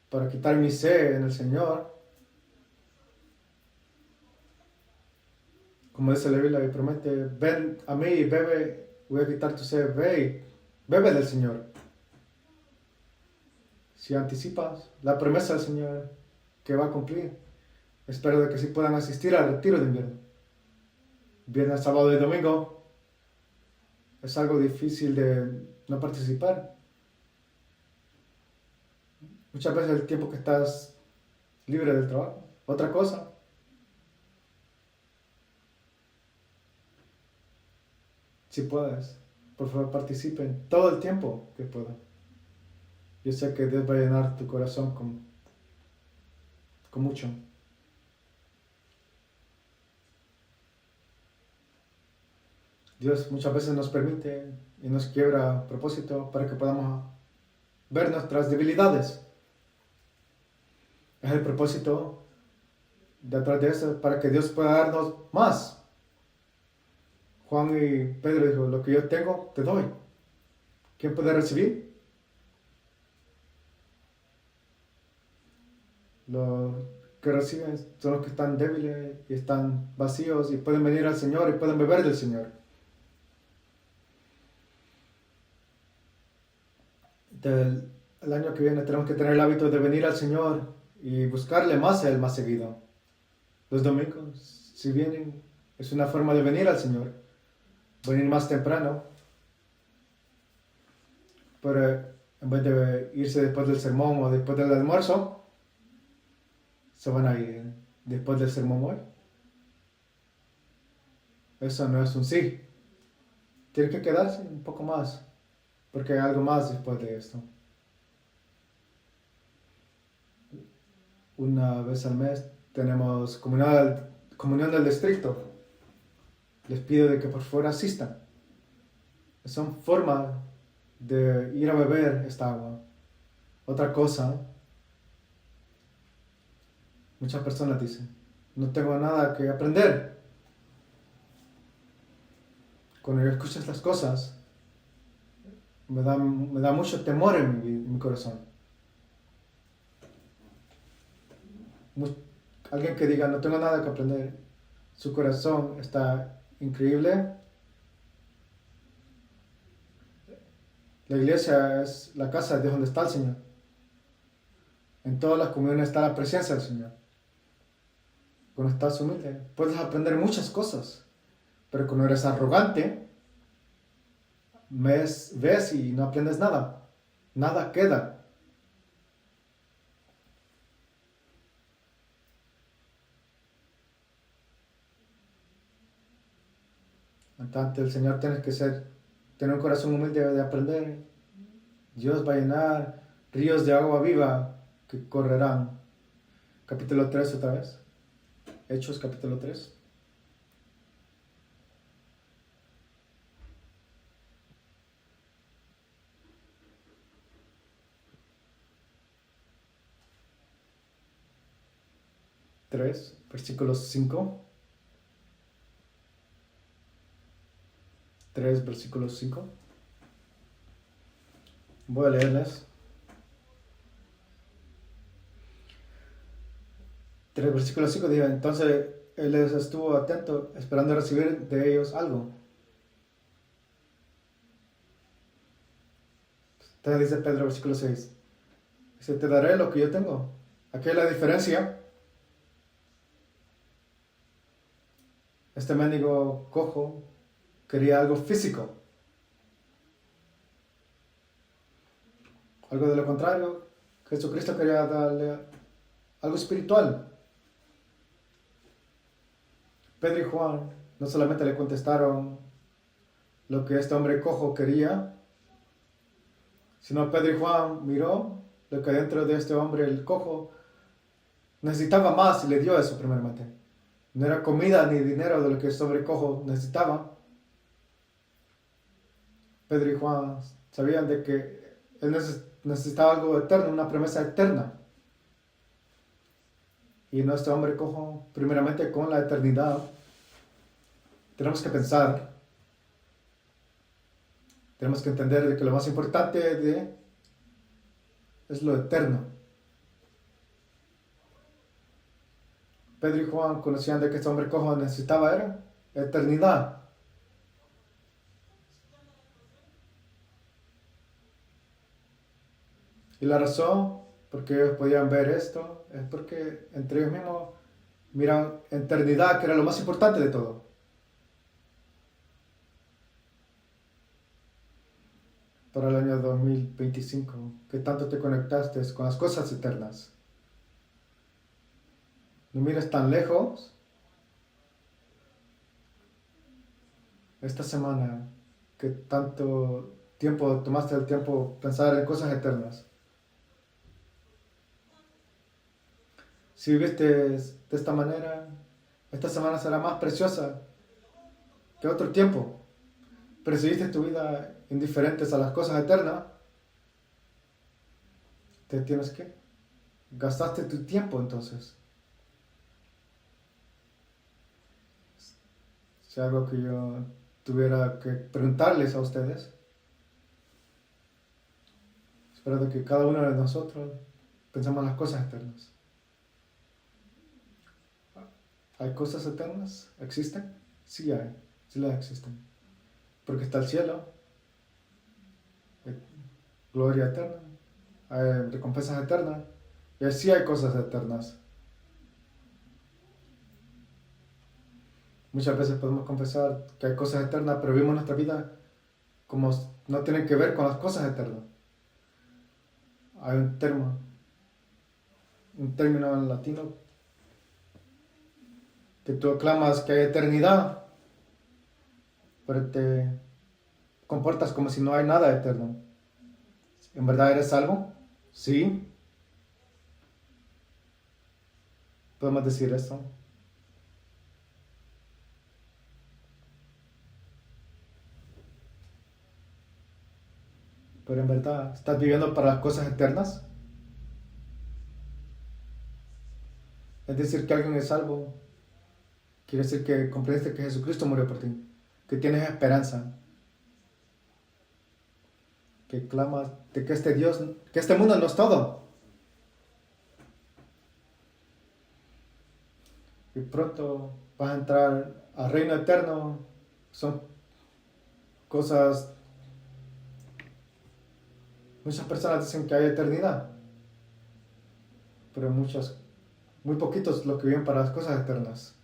para quitar mi sed en el Señor, como dice la Biblia y promete, ven a mí y bebe, voy a quitar tu sed, ve y bebe del Señor. Si anticipas la promesa del Señor que va a cumplir, espero de que sí puedan asistir al retiro de invierno. Viernes, sábado y domingo es algo difícil de no participar. Muchas veces el tiempo que estás libre del trabajo. Otra cosa, si puedes, por favor participen todo el tiempo que puedan. Yo sé que Dios va a llenar tu corazón con con mucho. Dios muchas veces nos permite y nos quiebra a propósito para que podamos ver nuestras debilidades. Es el propósito detrás de eso, para que Dios pueda darnos más. Juan y Pedro dijo, lo que yo tengo, te doy. ¿Quién puede recibir? Los que reciben son los que están débiles y están vacíos y pueden venir al Señor y pueden beber del Señor. El año que viene tenemos que tener el hábito de venir al Señor y buscarle más a Él más seguido. Los domingos, si vienen, es una forma de venir al Señor. Venir más temprano. Pero en vez de irse después del sermón o después del almuerzo, se van a ir después del sermón hoy. Eso no es un sí. Tiene que quedarse un poco más, porque hay algo más después de esto. Una vez al mes tenemos comunión del distrito. Les pido de que por favor asistan. Son formas de ir a beber esta agua. Otra cosa, muchas personas dicen, no tengo nada que aprender. Cuando yo escucho estas cosas, me da mucho temor en mi corazón. Alguien que diga, no tengo nada que aprender, su corazón está increíble. La iglesia es la casa de donde está el Señor. En todas las comuniones está la presencia del Señor. Cuando estás humilde, puedes aprender muchas cosas. Pero cuando eres arrogante, ves y no aprendes nada. Nada queda. Ante el Señor tienes que tener un corazón humilde de aprender. Dios va a llenar ríos de agua viva que correrán. Capítulo 3 otra vez. Hechos capítulo 3. Versículo 5. 3, versículo 5. Voy a leerles. 3, versículo 5 dice, entonces él les estuvo atento, esperando recibir de ellos algo. Entonces dice Pedro, versículo 6. Dice, te daré lo que yo tengo. Aquí es la diferencia. Este mendigo cojo quería algo físico. Algo de lo contrario, Jesucristo quería darle algo espiritual. Pedro y Juan no solamente le contestaron lo que este hombre cojo quería, sino Pedro y Juan miró lo que dentro de este hombre, el cojo, necesitaba más y le dio eso primeramente. No era comida ni dinero de lo que este hombre cojo necesitaba. Pedro y Juan sabían de que él necesitaba algo eterno, una promesa eterna. Y nuestro hombre cojo, primeramente con la eternidad, tenemos que pensar, tenemos que entender de que lo más importante es lo eterno. Pedro y Juan conocían de que este hombre cojo necesitaba era eternidad. Y la razón por qué ellos podían ver esto es porque entre ellos mismos miran eternidad, que era lo más importante de todo. Para el año 2025, ¿qué tanto te conectaste con las cosas eternas? No mires tan lejos. Esta semana, ¿qué tanto tiempo tomaste el tiempo pensar en cosas eternas? Si viviste de esta manera, esta semana será más preciosa que otro tiempo. Pero si viviste tu vida indiferentes a las cosas eternas, te tienes que gastaste tu tiempo entonces. Si algo que yo tuviera que preguntarles a ustedes, espero de que cada uno de nosotros pensemos en las cosas eternas. ¿Hay cosas eternas? ¿Existen? Sí hay, sí las existen. Porque está el cielo, hay gloria eterna, hay recompensas eternas, y sí hay cosas eternas. Muchas veces podemos confesar que hay cosas eternas, pero vivimos nuestra vida como no tienen que ver con las cosas eternas. Hay un término en latino que tú aclamas que hay eternidad, pero te comportas como si no hay nada eterno. ¿En verdad eres salvo? Sí. Podemos decir eso. Pero en verdad, ¿estás viviendo para las cosas eternas? Es decir, que alguien es salvo. Quiere decir que comprendiste que Jesucristo murió por ti. Que tienes esperanza. Que clamas de que este Dios, que este mundo no es todo. Y pronto vas a entrar al reino eterno. Son cosas... Muchas personas dicen que hay eternidad. Pero muy poquitos los que viven para las cosas eternas.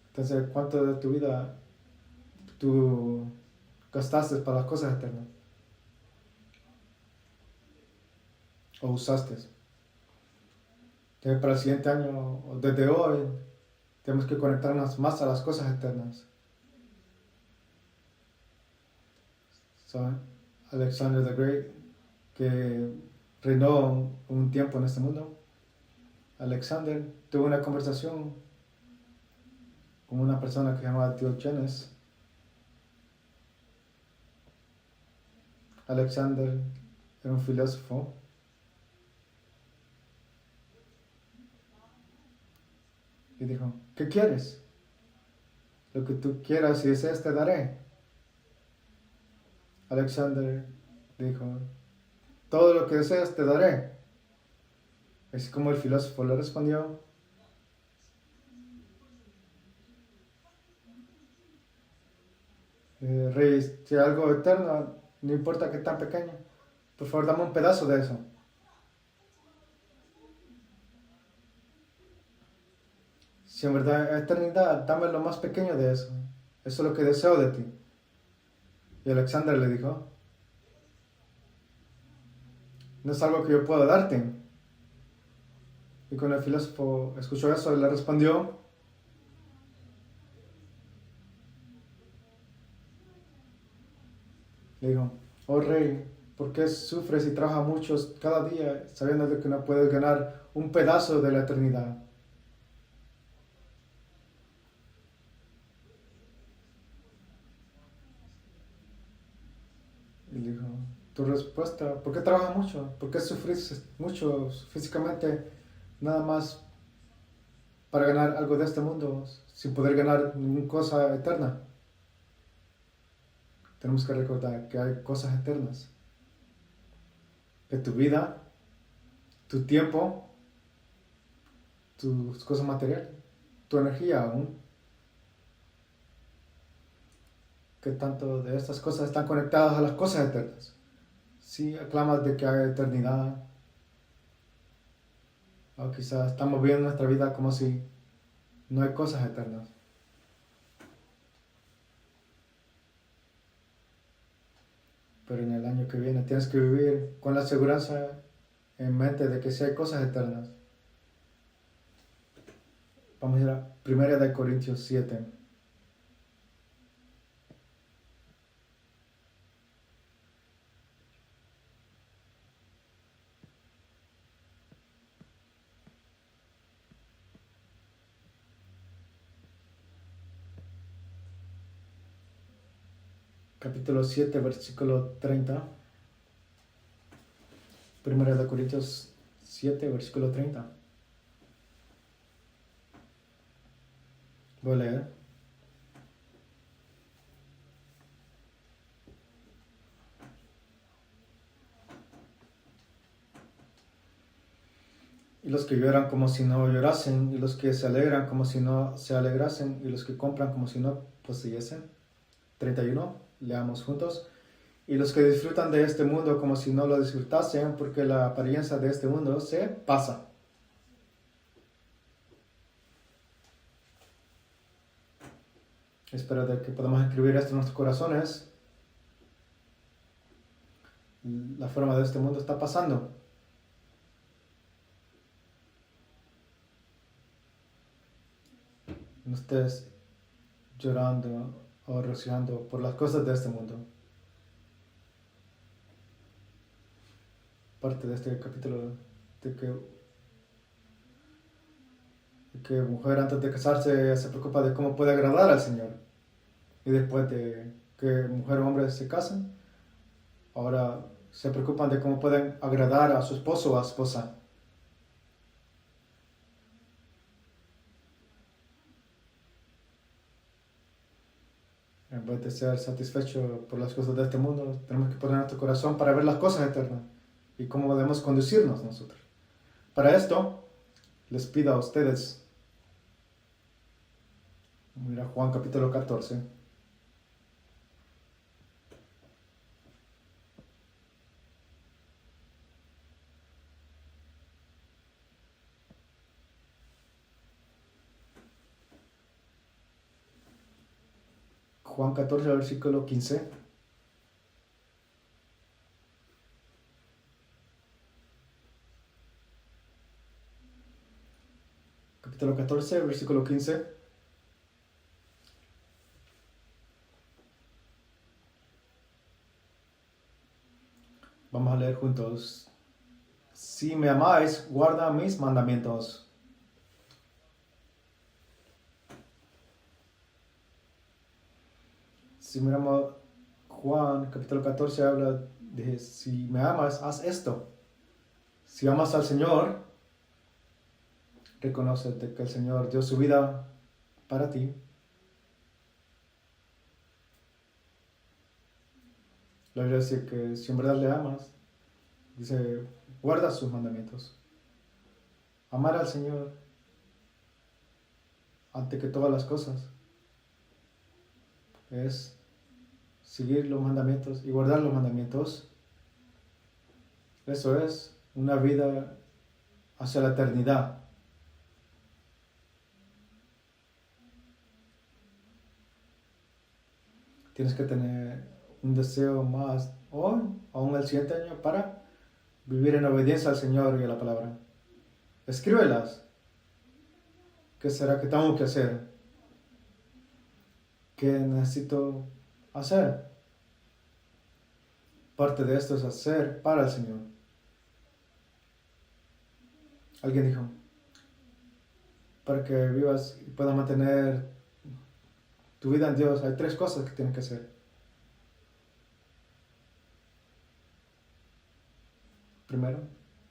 Entonces, ¿cuánto de tu vida tú gastaste para las cosas eternas? ¿O usaste? Entonces, para el siguiente año, o desde hoy, tenemos que conectarnos más a las cosas eternas. So, Alexander the Great, que reinó un tiempo en este mundo, Alexander tuvo una conversación con una persona que se llamaba Diogenes. Alexander era un filósofo y dijo, ¿qué quieres? Lo que tú quieras y desees te daré. Alexander dijo, todo lo que deseas te daré. Así como el filósofo le respondió, Rey, si hay algo eterno, no importa que tan pequeño, por favor dame un pedazo de eso. Si en verdad hay eternidad, dame lo más pequeño de eso. Eso es lo que deseo de ti. Y Alexander le dijo, no es algo que yo pueda darte. Y cuando el filósofo escuchó eso, le respondió, le dijo, oh rey, ¿por qué sufres y trabajas mucho cada día sabiendo de que no puedes ganar un pedazo de la eternidad? Y le dijo, tu respuesta, ¿por qué trabajas mucho? ¿Por qué sufres mucho físicamente nada más para ganar algo de este mundo sin poder ganar ninguna cosa eterna? Tenemos que recordar que hay cosas eternas. Que tu vida, tu tiempo, tus cosas materiales, tu energía aún, que tanto de estas cosas están conectadas a las cosas eternas. Si aclamas de que hay eternidad, o quizás estamos viviendo nuestra vida como si no hay cosas eternas. Pero en el año que viene tienes que vivir con la seguridad en mente de que sí hay cosas eternas. Vamos a ir a 1 Corintios 7. capítulo 7, versículo 30. Primera de Corintios 7, versículo 30. Voy a leer. Y los que lloran como si no llorasen, y los que se alegran como si no se alegrasen, y los que compran como si no poseyesen. 31, leamos juntos. Y los que disfrutan de este mundo como si no lo disfrutasen, porque la apariencia de este mundo se pasa. Espero de que podamos escribir esto en nuestros corazones. La forma de este mundo está pasando. No estés llorando o rociando por las cosas de este mundo. Parte de este capítulo de que mujer antes de casarse se preocupa de cómo puede agradar al Señor. Y después de que mujer o hombre se casan, ahora se preocupan de cómo pueden agradar a su esposo o a su esposa. En vez de ser satisfecho por las cosas de este mundo, tenemos que poner nuestro corazón para ver las cosas eternas y cómo debemos conducirnos nosotros. Para esto, les pido a ustedes, mira Juan capítulo 14. Juan 14, versículo 15. Capítulo 14, versículo 15. Vamos a leer juntos. Si me amáis, guarda mis mandamientos. Si miramos Juan capítulo 14 habla de si me amas, haz esto. Si amas al Señor, reconócete que el Señor dio su vida para ti. La Biblia dice que si en verdad le amas, dice, guarda sus mandamientos. Amar al Señor ante que todas las cosas es seguir los mandamientos y guardar los mandamientos. Eso es una vida hacia la eternidad. Tienes que tener un deseo más hoy, aún el siguiente año, para vivir en obediencia al Señor y a la palabra. Escríbelas. ¿Qué será que tengo que hacer? ¿Qué necesito hacer? Parte de esto es hacer para el Señor. Alguien dijo, para que vivas y puedas mantener tu vida en Dios, hay 3 cosas que tienes que hacer. Primero,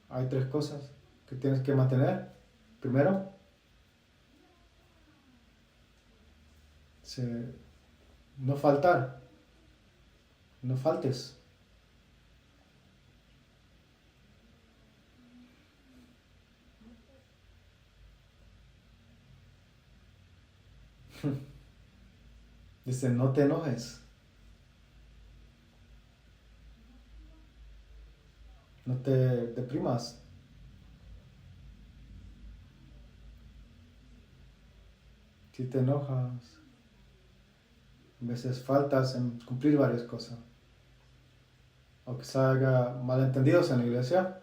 hay 3 cosas que tienes que mantener. Primero, no faltar. No faltes. Dice, no te enojes. No te deprimas. Si te enojas, a veces faltas en cumplir varias cosas. O quizá haya malentendidos en la iglesia.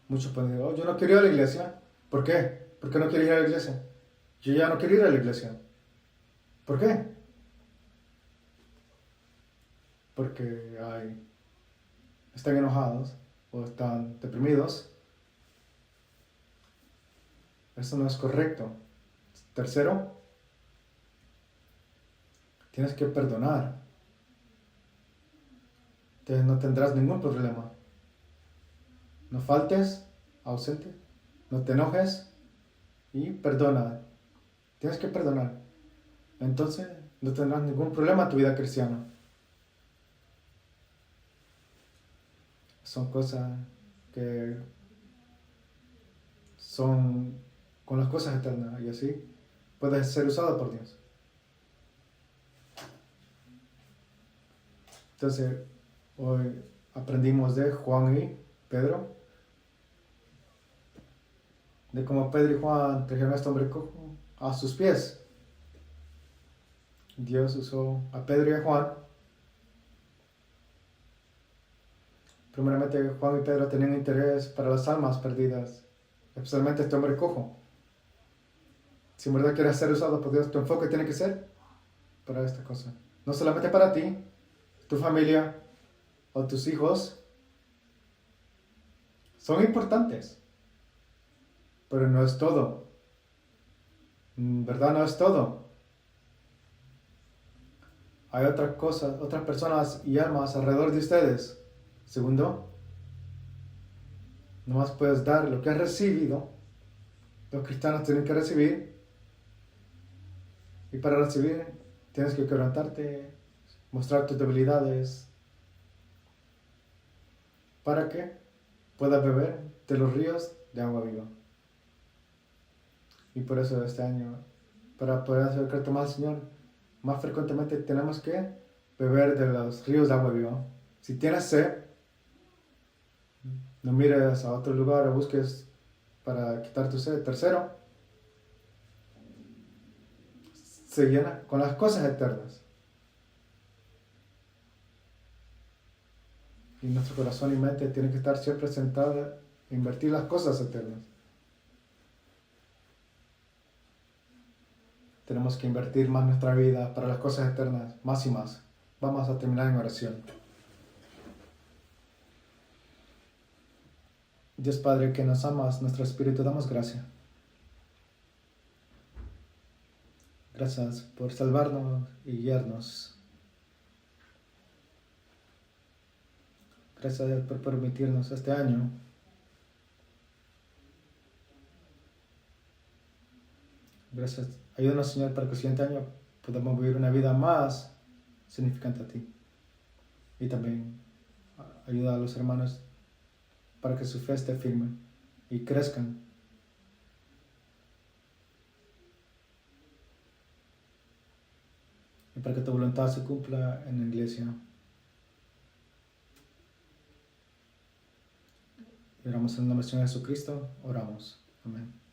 Muchos pueden decir, oh, yo no quiero ir a la iglesia. ¿Por qué? ¿Por qué no quieres ir a la iglesia? Yo ya no quiero ir a la iglesia. ¿Por qué? Porque están enojados o están deprimidos. Eso no es correcto. Tercero, tienes que perdonar. Entonces no tendrás ningún problema. No faltes, ausente, no te enojes y perdona. Tienes que perdonar. Entonces no tendrás ningún problema en tu vida cristiana. Son cosas que son con las cosas eternas y así puedes ser usado por Dios. Entonces, hoy aprendimos de Juan y Pedro, de cómo Pedro y Juan trajeron a este hombre cojo a sus pies. Dios usó a Pedro y a Juan. Primeramente, Juan y Pedro tenían interés para las almas perdidas, especialmente este hombre cojo. Si en verdad quieres ser usado por Dios, tu enfoque tiene que ser para esta cosa. No solamente para ti, tu familia o tus hijos. Son importantes, pero no es todo. ¿Verdad? No es todo. Hay otras cosas, otras personas y almas alrededor de ustedes. Segundo, nomás puedes dar lo que has recibido. Los cristianos tienen que recibir. Y para recibir tienes que quebrantarte, mostrar tus debilidades, para que puedas beber de los ríos de agua viva. Y por eso este año, para poder acercarte más al Señor, más frecuentemente tenemos que beber de los ríos de agua viva. Si tienes sed, no mires a otro lugar o busques para quitar tu sed. Tercero, se llena con las cosas eternas. Y nuestro corazón y mente tienen que estar siempre centrados en invertir las cosas eternas. Tenemos que invertir más nuestra vida para las cosas eternas, más y más. Vamos a terminar en oración. Dios Padre, que nos amas, nuestro Espíritu, damos gracias. Gracias por salvarnos y guiarnos. Gracias a Dios por permitirnos este año gracias. Ayúdanos, Señor, para que el siguiente año podamos vivir una vida más significante a ti. Y también ayuda a los hermanos para que su fe esté firme y crezcan. Y para que tu voluntad se cumpla en la iglesia. Y oramos en el nombre de Jesucristo, oramos. Amén.